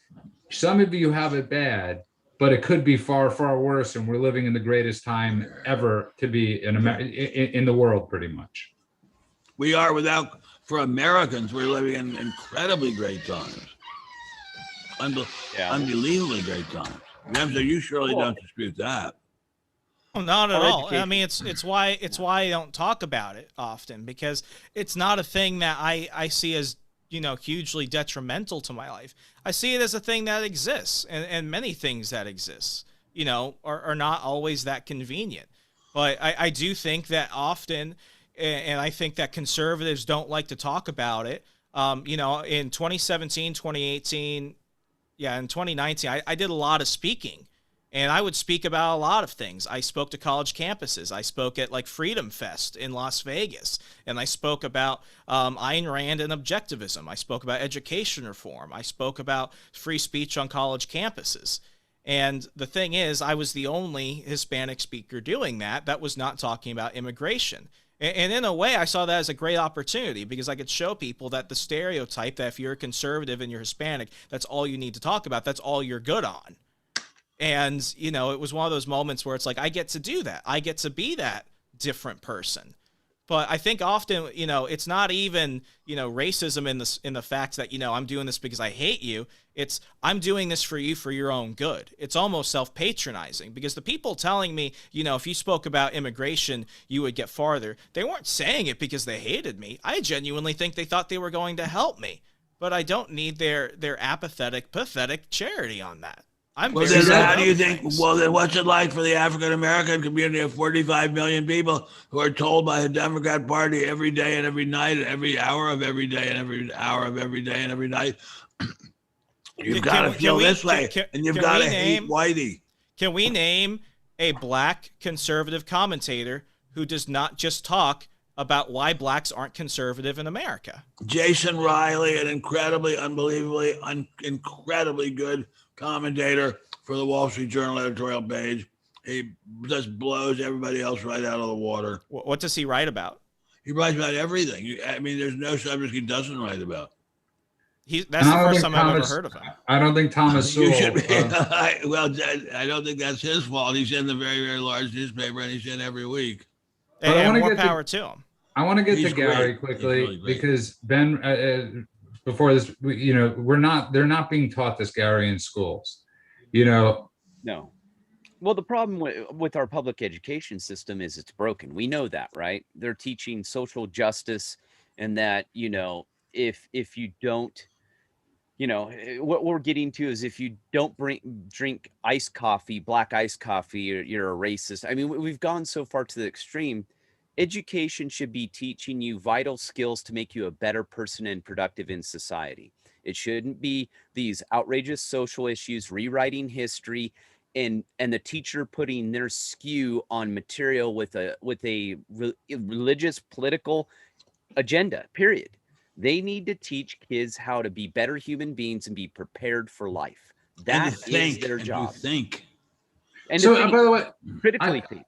Some of you have it bad, but it could be far, far worse, and we're living in the greatest time ever to be in the world, pretty much. We are for Americans, we're living in incredibly great times. Unbelievably great times. Remso, you surely don't dispute that. Oh, not at all. I mean, it's why I don't talk about it often, because it's not a thing that I see as, hugely detrimental to my life. I see it as a thing that exists, and many things that exist, are not always that convenient. But I do think that often, and I think that conservatives don't like to talk about it. In 2017, 2018, in 2019, I did a lot of speaking, and I would speak about a lot of things. I spoke to college campuses. I spoke at Freedom Fest in Las Vegas, and I spoke about Ayn Rand and objectivism. I spoke about education reform. I spoke about free speech on college campuses. And the thing is, I was the only Hispanic speaker doing that was not talking about immigration. And in a way, I saw that as a great opportunity, because I could show people that the stereotype that if you're a conservative and you're Hispanic, that's all you need to talk about. That's all you're good on. And, it was one of those moments where it's like, I get to do that. I get to be that different person. But I think often, it's not even, racism in the fact that, I'm doing this because I hate you. It's I'm doing this for you for your own good. It's almost self-patronizing, because the people telling me, if you spoke about immigration, you would get farther. They weren't saying it because they hated me. I genuinely think they thought they were going to help me. But I don't need their apathetic, pathetic charity on that. Well, then how do you think, then what's it like for the African-American community of 45 million people who are told by the Democrat Party every day and every night and every hour of every day and every hour of every day and every night, you've got to feel this way, and you've got to hate Whitey. Can we name a black conservative commentator who does not just talk about why blacks aren't conservative in America? Jason Riley, an incredibly, unbelievably, incredibly good commentator for the Wall Street Journal editorial page. He just blows everybody else right out of the water. What does he write about? He writes about everything. I mean, there's no subject he doesn't write about. That's the first time I've ever heard of him. I don't think Thomas Sowell. Well, I don't think that's his fault. He's in the very, very large newspaper, and he's in every week. And more power to him. I want to get to Gary quickly, really because Ben, before this, they're not being taught this, Gary, in schools. No. Well, the problem with our public education system is it's broken. We know that, right? They're teaching social justice, and that, if you don't what we're getting to is if you don't drink iced coffee, black iced coffee, you're a racist. I mean, we've gone so far to the extreme. Education should be teaching you vital skills to make you a better person and productive in society. It shouldn't be these outrageous social issues, rewriting history, and the teacher putting their skew on material with a religious political agenda, period. They need to teach kids how to be better human beings and be prepared for life. That is their job. Think. And so, by the way, critically think.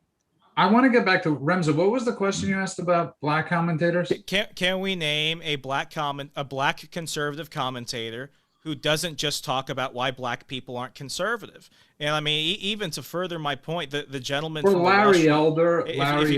I want to get back to Remso. What was the question you asked about black commentators? Can we name a black conservative commentator who doesn't just talk about why black people aren't conservative? And I mean, even to further my point, the gentleman or from Larry Elder. If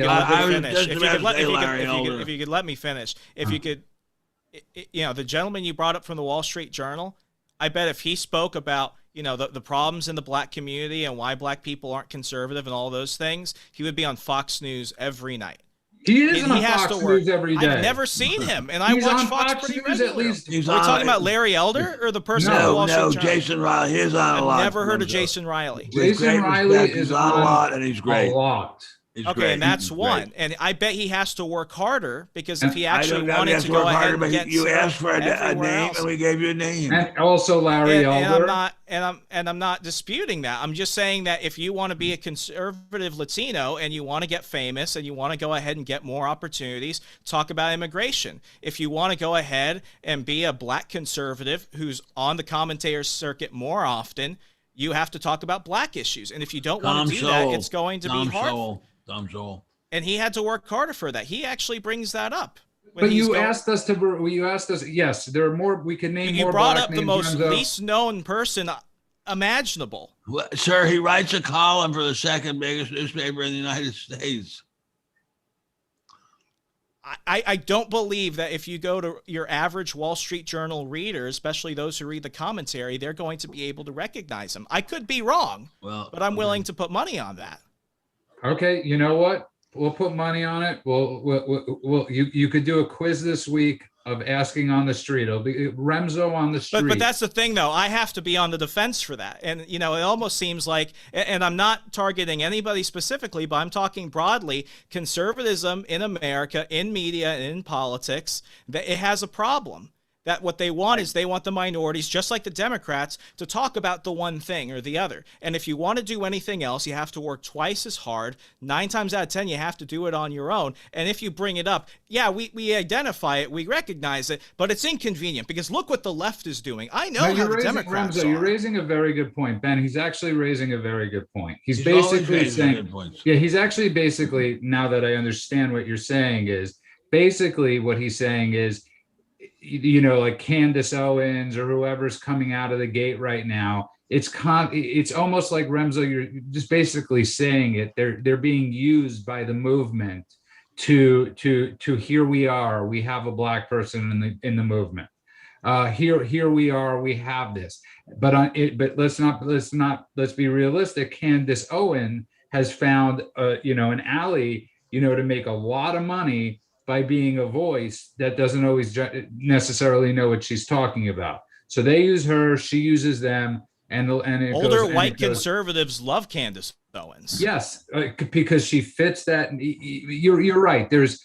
you could let me finish, the gentleman you brought up from the Wall Street Journal, I bet if he spoke about the problems in the black community and why black people aren't conservative and all those things, he would be on Fox News every night. He is on Fox News every day. I've never seen him, and I watch Fox pretty regularly. Are we on, talking about Larry Elder or the person on the Wall Street Journal? Jason Riley. He's on a lot. I've never heard of Jason Riley. Jason Riley is on a lot, and he's great. A lot. Okay, and that's one. And I bet he has to work harder, because if he actually wanted to go ahead and get you asked for a name, and we gave you a name. And also Larry Elder. I'm not disputing that. I'm just saying that if you want to be a conservative Latino and you want to get famous and you want to go ahead and get more opportunities, talk about immigration. If you want to go ahead and be a black conservative who's on the commentator circuit more often, you have to talk about black issues. And if you don't want to do that, it's going to be hard. And he had to work harder for that. He actually brings that up. But you asked us, yes, there are more, we can name more. You brought up the most least known person imaginable. Well, sir, he writes a column for the second biggest newspaper in the United States. I don't believe that if you go to your average Wall Street Journal reader, especially those who read the commentary, they're going to be able to recognize him. I could be wrong, but I'm willing to put money on that. Okay, you know what? We'll put money on it. You could do a quiz this week of asking on the street. It'll be Remso on the street. But that's the thing, though. I have to be on the defense for that. And, it almost seems like, and I'm not targeting anybody specifically, but I'm talking broadly, conservatism in America, in media, and in politics, that it has a problem. That what they want is they want the minorities, just like the Democrats, to talk about the one thing or the other. And if you want to do anything else, you have to work twice as hard. 9 times out of 10, you have to do it on your own. And if you bring it up, we identify it, we recognize it, but it's inconvenient because look what the left is doing. I know how the Democrats are. You're raising a very good point, Ben. He's actually raising a very good point. He's basically saying, he's actually basically, now that I understand what you're saying, is basically what he's saying is, like Candace Owens or whoever's coming out of the gate right now, it's almost like Remso, you're just basically saying it. They're being used by the movement to here we are. We have a black person in the movement. Here we are. We have this. But let's be realistic. Candace Owens has found an alley to make a lot of money by being a voice that doesn't always necessarily know what she's talking about. So they use her, she uses them, and older white conservatives love Candace Owens. Yes, because she fits that. You're right. There's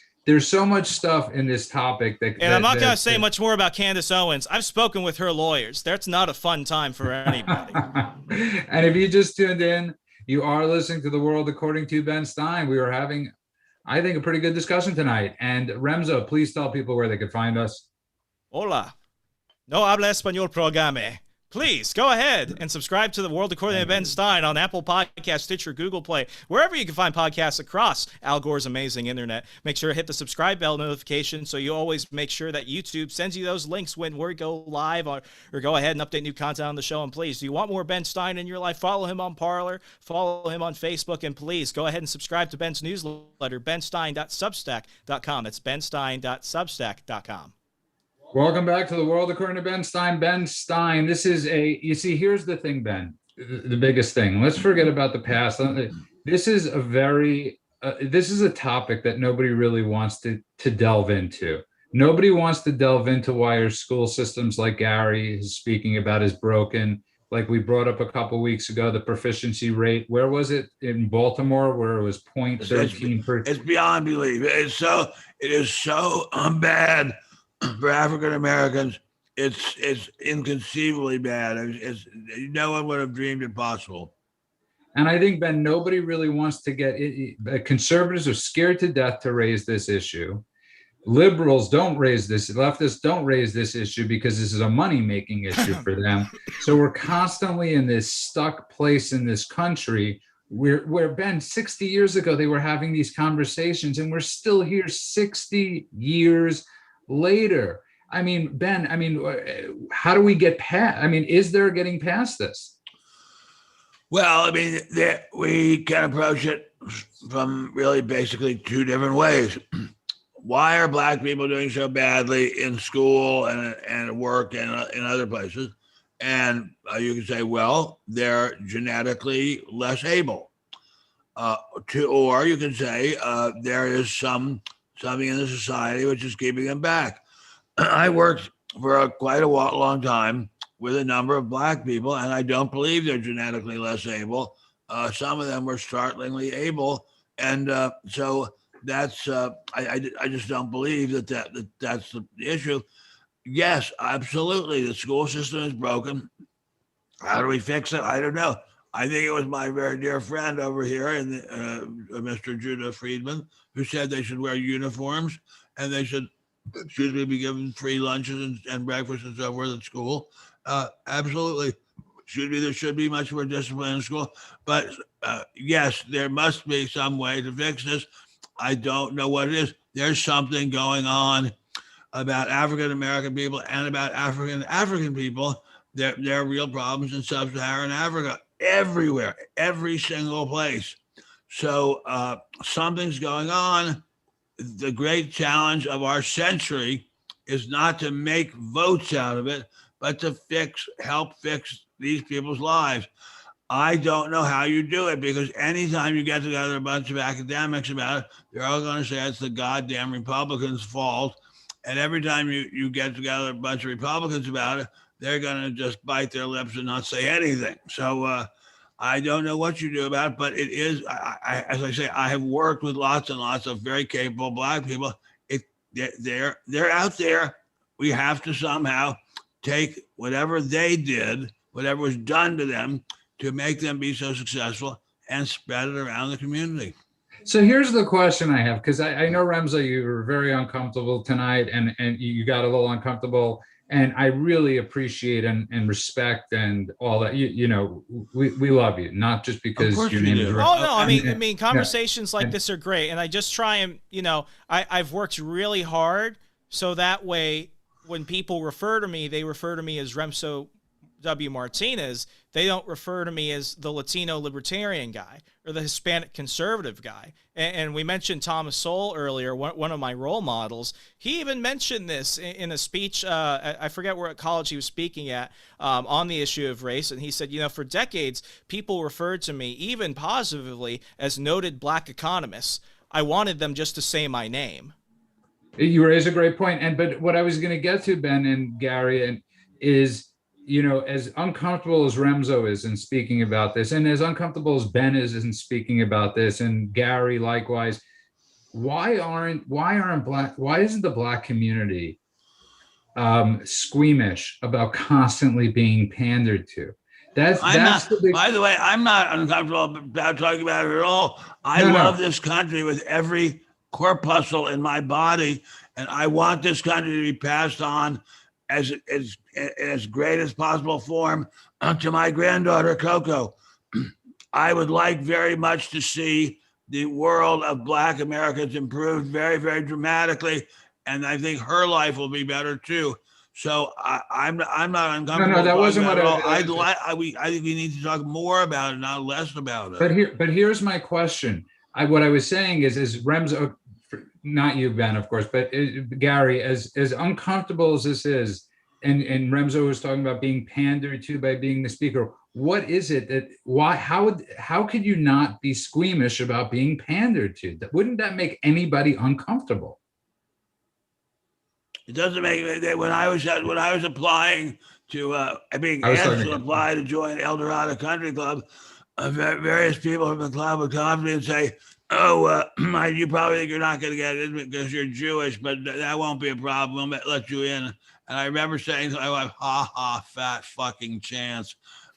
so much stuff in this topic and I'm not going to say much more about Candace Owens. I've spoken with her lawyers. That's not a fun time for anybody. And if you just tuned in, you are listening to The World According to Ben Stein. We are having, I think, a pretty good discussion tonight. And Remso, please tell people where they could find us. Hola. No habla español programe. Please go ahead and subscribe to The World According to Ben Stein on Apple Podcasts, Stitcher, Google Play, wherever you can find podcasts across Al Gore's amazing internet. Make sure to hit the subscribe bell notification so you always make sure that YouTube sends you those links when we go live, or go ahead and update new content on the show. And please, do you want more Ben Stein in your life? Follow him on Parler, follow him on Facebook, and please go ahead and subscribe to Ben's newsletter, benstein.substack.com. That's benstein.substack.com. Welcome back to The World According to Ben Stein. Ben Stein, here's the thing, Ben, the biggest thing. Let's forget about the past. This is a topic that nobody really wants to delve into. Nobody wants to delve into why our school systems, like Gary is speaking about, is broken. Like we brought up a couple weeks ago, the proficiency rate. Where was it in Baltimore, where it was 0.13 per? It's beyond belief. It is so bad for African Americans. It's inconceivably bad. No one would have dreamed it possible. And I think, Ben, nobody really wants to get conservatives are scared to death to raise this issue. Liberals don't raise this, leftists don't raise this issue because this is a money-making issue for them. So we're constantly in this stuck place in this country where Ben, 60 years ago, they were having these conversations, and we're still here 60 years later. I mean, Ben, how do we get past? Is there getting past this? Well, we can approach it from really basically two different ways. Why are Black people doing so badly in school and at work and in other places? And you can say, well, they're genetically less able or you can say there is something in the society which is keeping them back. I worked for quite a long time with a number of Black people, and I don't believe they're genetically less able. Some of them were startlingly able, and so that's I just don't believe that's the issue. Yes, absolutely, the school system is broken. How do we fix it? I don't know. I think it was my very dear friend over here, Mr. Judah Friedman, who said they should wear uniforms and they should, be given free lunches and breakfast and so forth at school. Absolutely. There should be much more discipline in school. But yes, there must be some way to fix this. I don't know what it is. There's something going on about African American people and about African people. There are real problems in sub-Saharan Africa everywhere, every single place. So something's going on. The great challenge of our century is not to make votes out of it, but to help fix these people's lives. I don't know how you do it, because anytime you get together a bunch of academics about it, they're all going to say it's the goddamn Republicans' fault. And every time you get together a bunch of Republicans about it, they're going to just bite their lips and not say anything. So I don't know what you do about it, but it is, as I say, I have worked with lots and lots of very capable Black people. They're out there. We have to somehow take whatever they did, whatever was done to them, to make them be so successful and spread it around the community. So here's the question I have, because I know, Remso, you were very uncomfortable tonight, and you got a little uncomfortable, and I really appreciate and respect and all that. We love you, not just because your name is. Oh no, I mean conversations like this are great, and I just try and I've worked really hard so that way when people refer to me, they refer to me as Remso W. Martinez. They don't refer to me as the Latino libertarian guy or the Hispanic conservative guy. And we mentioned Thomas Sowell earlier, one of my role models. He even mentioned this in a speech. I forget what college he was speaking at on the issue of race. And he said, for decades, people referred to me, even positively, as noted Black economists. I wanted them just to say my name. You raise a great point. But what I was going to get to, Ben and Gary, is, as uncomfortable as Remso is in speaking about this, and as uncomfortable as Ben is in speaking about this, and Gary likewise, why isn't the Black community squeamish about constantly being pandered to? By the way, I'm not uncomfortable about talking about it at all. I love this country with every corpuscle in my body, and I want this country to be passed on as great as possible form to my granddaughter Coco. I would like very much to see the world of Black Americans improved very, very dramatically, and I think her life will be better too. So I'm not uncomfortable. No, that wasn't what I think we need to talk more about it, not less about it. But here's my question. What I was saying is Remso, not you, Ben, of course, but Gary, as uncomfortable as this is, and Remso was talking about being pandered to by being the speaker. What is it how could you not be squeamish about being pandered to? Wouldn't that make anybody uncomfortable? It doesn't make when I was applying to being I was asked talking to to apply to join El Dorado Country Club, various people from the club would come up to me and say, "Oh, you probably think you're not going to get in because you're Jewish, but that won't be a problem. We'll let you in." And I remember saying, "I went, ha ha, fat fucking chance."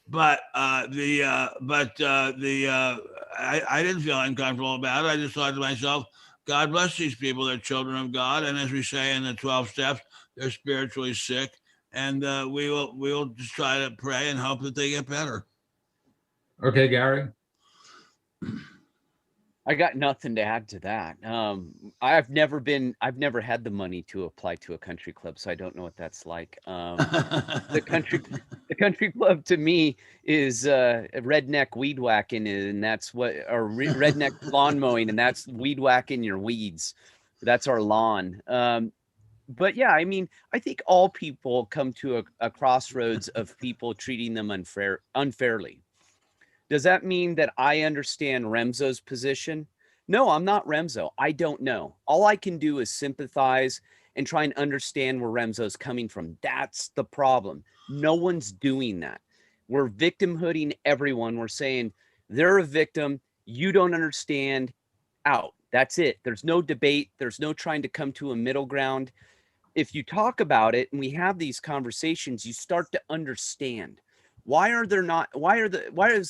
But I didn't feel uncomfortable about it. I just thought to myself, God bless these people. They're children of God, and as we say in the 12 steps, they're spiritually sick, and we will just try to pray and hope that they get better. Okay, Gary. I got nothing to add to that. I've never had the money to apply to a country club, so I don't know what that's like. The country club to me is redneck weed whacking, and that's what, or redneck lawn mowing, and that's weed whacking your weeds. That's our lawn. But yeah, I mean, I think all people come to a crossroads of people treating them unfairly. Does that mean that I understand Remso's position? No, I'm not Remso. I don't know. All I can do is sympathize and try and understand where Remso's coming from. That's the problem. No one's doing that. We're victimhooding everyone. We're saying they're a victim. You don't understand. Out. That's it. There's no debate. There's no trying to come to a middle ground. If you talk about it and we have these conversations, you start to understand. Why is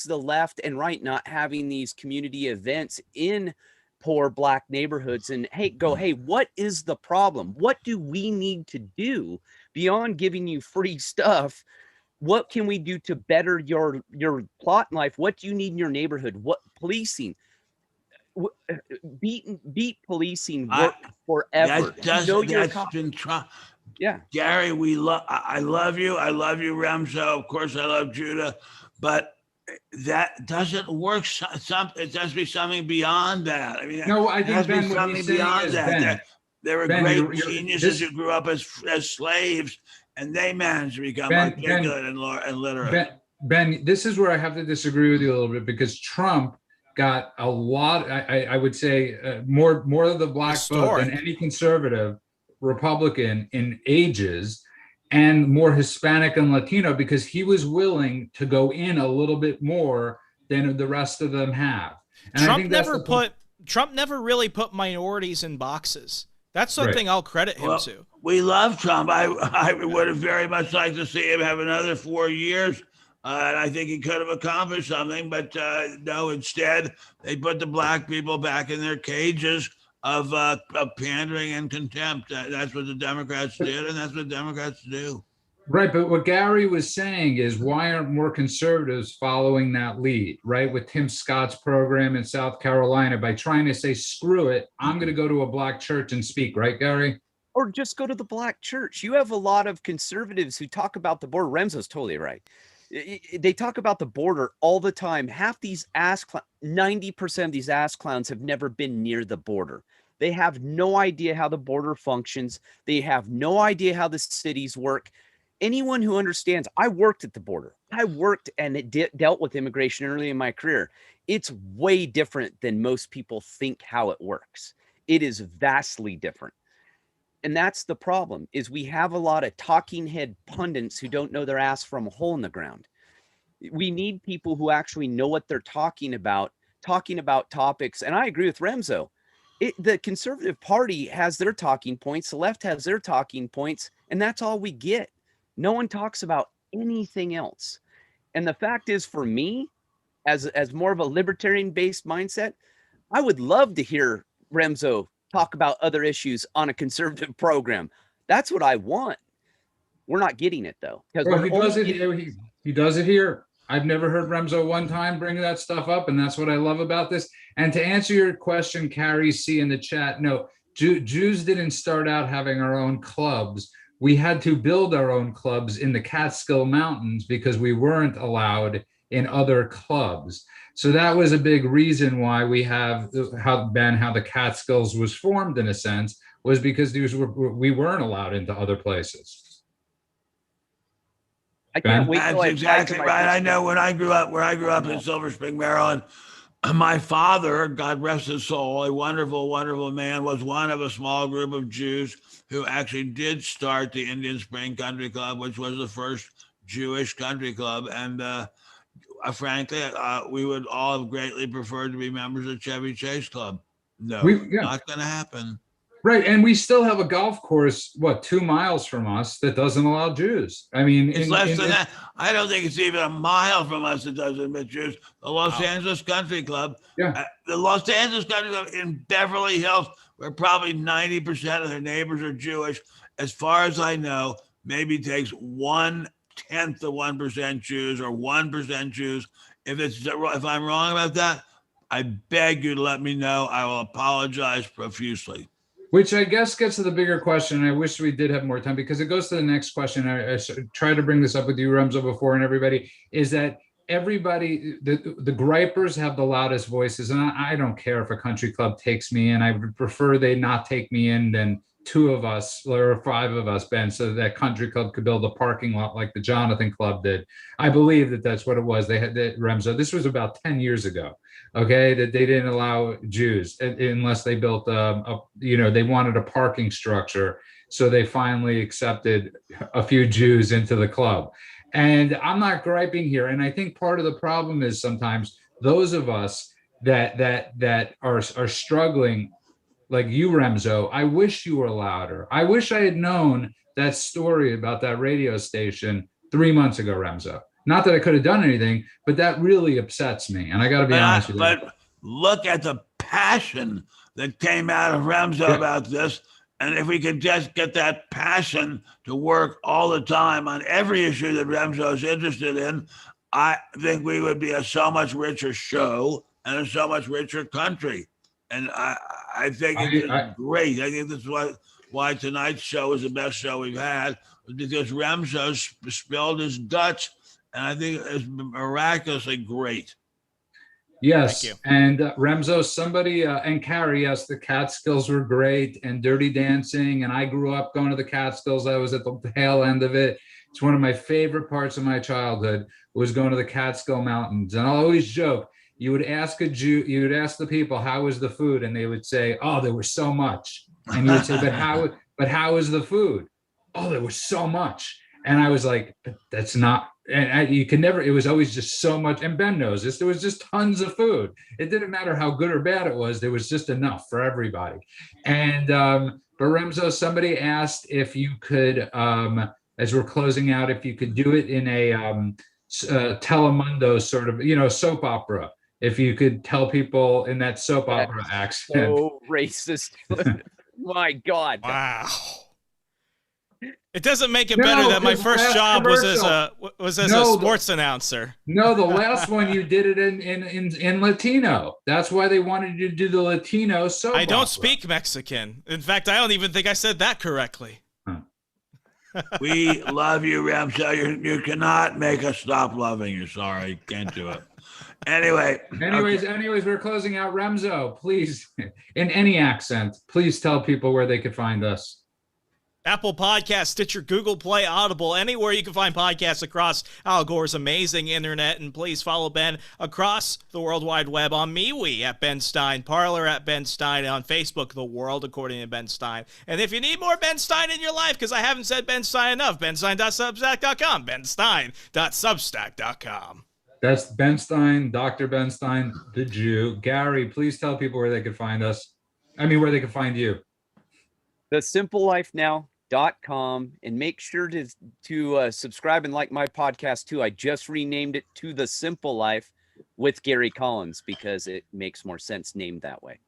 the left and right not having these community events in poor Black neighborhoods? And hey, what is the problem? What do we need to do beyond giving you free stuff? What can we do to better your plot in life? What do you need in your neighborhood? What policing? Beat policing worked forever. Yeah, Gary, I love you. I love you, Remso. Of course, I love Judah, but that doesn't work. It has to be something beyond that. I mean, no, I think Ben, something beyond that. There were great geniuses who grew up as slaves, and they managed to become articulate and literate. Ben, this is where I have to disagree with you a little bit, because Trump got a lot. I would say more of the Black vote than any conservative Republican in ages, and more Hispanic and Latino, because he was willing to go in a little bit more than the rest of them have. And Trump never really put minorities in boxes. That's something I'll credit him to. We love Trump. I would have very much liked to see him have another 4 years. And I think he could have accomplished something, but no, instead they put the Black people back in their cages of pandering and contempt. That's what the Democrats did, and that's what Democrats do. Right, but what Gary was saying is, why aren't more conservatives following that lead, right? With Tim Scott's program in South Carolina, by trying to say, screw it, I'm going to go to a Black church and speak, right, Gary? Or just go to the Black church. You have a lot of conservatives who talk about the border. Remso's totally right. They talk about the border all the time. Half these 90% of these ass clowns have never been near the border. They have no idea how the border functions. They have no idea how the cities work. Anyone who understands, I worked at the border. I worked and dealt with immigration early in my career. It's way different than most people think how it works. It is vastly different. And that's the problem, is we have a lot of talking head pundits who don't know their ass from a hole in the ground. We need people who actually know what they're talking about topics. And I agree with Remso. The Conservative Party has their talking points. The left has their talking points. And that's all we get. No one talks about anything else. And the fact is, for me, as more of a libertarian-based mindset, I would love to hear Remso talk about other issues on a conservative program. That's what I want. We're not getting it, though. Well, he does it here. I've never heard Remso one time bring that stuff up, and that's what I love about this. And to answer your question, Carrie C in the chat, no, Jews didn't start out having our own clubs. We had to build our own clubs in the Catskill Mountains because we weren't allowed in other clubs. So that was a big reason why we have how the Catskills was formed, in a sense, was because we weren't allowed into other places. I can't wait. That's exactly right. I know where I grew up in Silver Spring, Maryland, My father, God rest his soul, a wonderful, wonderful man, was one of a small group of Jews who actually did start the Indian Spring Country Club, which was the first Jewish country club. And frankly, we would all have greatly preferred to be members of Chevy Chase Club. No, not going to happen. Right. And we still have a golf course, 2 miles from us that doesn't allow Jews. I mean, it's less than that. I don't think it's even a mile from us that doesn't admit Jews. The Los Angeles Country Club, the Los Angeles Country Club in Beverly Hills, where probably 90% of their neighbors are Jewish, as far as I know, maybe takes 1/10 of 1% Jews or 1% Jews. If I'm wrong about that, I beg you to let me know. I will apologize profusely. Which I guess gets to the bigger question. I wish we did have more time because it goes to the next question. I tried to bring this up with you, Remso, before, and everybody, is that everybody, the gripers have the loudest voices. And I don't care if a country club takes me in. I would prefer they not take me in than 2 of us or 5 of us, Ben, so that country club could build a parking lot like the Jonathan Club did. I believe that that's what it was. They had Remso. This was about 10 years ago. Okay, that they didn't allow Jews unless they built they wanted a parking structure. So they finally accepted a few Jews into the club. And I'm not griping here. And I think part of the problem is sometimes those of us that are struggling, like you, Remso, I wish you were louder. I wish I had known that story about that radio station 3 months ago, Remso. Not that I could have done anything, but that really upsets me. And I got to be honest with you. But look at the passion that came out of Remso about this. And if we could just get that passion to work all the time on every issue that Remso is interested in, I think we would be a so much richer show and a so much richer country. And I think it's great. I think that's why tonight's show is the best show we've had, because Remso spilled his guts. And I think it's miraculously great. Yes. And Remso, somebody, and Carrie, yes, the Catskills were great, and Dirty Dancing. And I grew up going to the Catskills. I was at the tail end of it. It's one of my favorite parts of my childhood, was going to the Catskill Mountains. And I'll always joke, you would ask a Jew, you would ask the people, how was the food? And they would say, oh, there was so much. And you would say, but how is the food? Oh, there was so much. And I was like, that's not, and you can never, it was always just so much. And Ben knows this, there was just tons of food. It didn't matter how good or bad it was. There was just enough for everybody. And, but Remso, somebody asked if you could, as we're closing out, if you could do it in a Telemundo sort of, soap opera. If you could tell people in that soap opera accent. So racist. My God. Wow. It doesn't make it better that my first job was as a sports announcer. No, the last one you did it in Latino. That's why they wanted you to do the Latino soap I don't opera. speak Mexican. In fact, I don't even think I said that correctly. We love you, Remso. You cannot make us stop loving you. Sorry, can't do it. Anyways, we're closing out. Remso, please, in any accent, please tell people where they could find us. Apple Podcasts, Stitcher, Google Play, Audible, anywhere you can find podcasts across Al Gore's amazing internet. And please follow Ben across the World Wide Web on MeWe at Ben Stein, Parler at Ben Stein, and on Facebook, The World According to Ben Stein. And if you need more Ben Stein in your life, because I haven't said Ben Stein enough, benstein.substack.com, benstein.substack.com. That's Ben Stein, Dr. Ben Stein, the Jew. Gary, please tell people where they could find us. Where they could find you. thesimpelelifenow.com, and make sure to subscribe and like my podcast too. I just renamed it to The Simple Life with Gary Collins because it makes more sense named that way.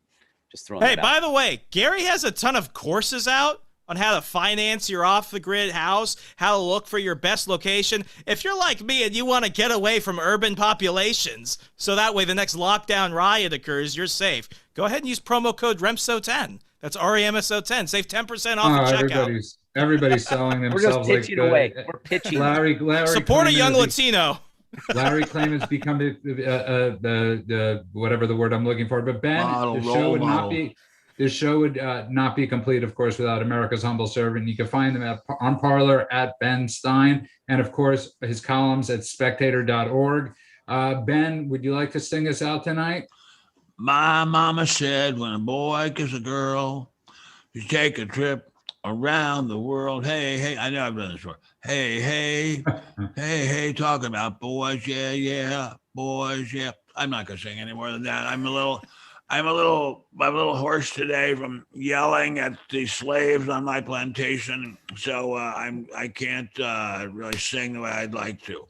Just throwing Hey, by the way, Gary has a ton of courses out on how to finance your off-the-grid house, how to look for your best location. If you're like me and you want to get away from urban populations, so that way the next lockdown riot occurs, you're safe, go ahead and use promo code REMSO10. That's REMSO10. Save 10% off at checkout. Everybody's selling themselves. We're just pitching away. We're pitching. Larry support a young Latino. Larry Klayman's become the whatever the word I'm looking for. But Ben, the show would not be complete, of course, without America's humble servant. You can find them on Parler at Ben Stein, and of course his columns at spectator.org. Ben, would you like to sing us out tonight? My mama said when a boy kisses a girl, you take a trip around the world. Hey, hey, I know I've done this before. Hey, hey, hey, hey, talking about boys, yeah, yeah, boys, yeah. I'm not gonna sing any more than that. I'm a little hoarse today from yelling at the slaves on my plantation. So I can't really sing the way I'd like to.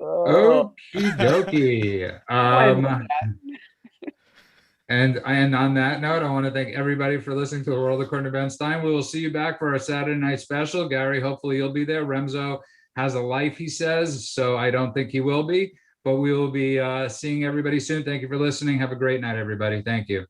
Oh, Okie dokie. I love that. And on that note, I want to thank everybody for listening to The World According to Ben Stein. We will see you back for our Saturday night special. Gary, hopefully you'll be there. Remso has a life, he says, so I don't think he will be, but we will be seeing everybody soon. Thank you for listening. Have a great night, everybody. Thank you.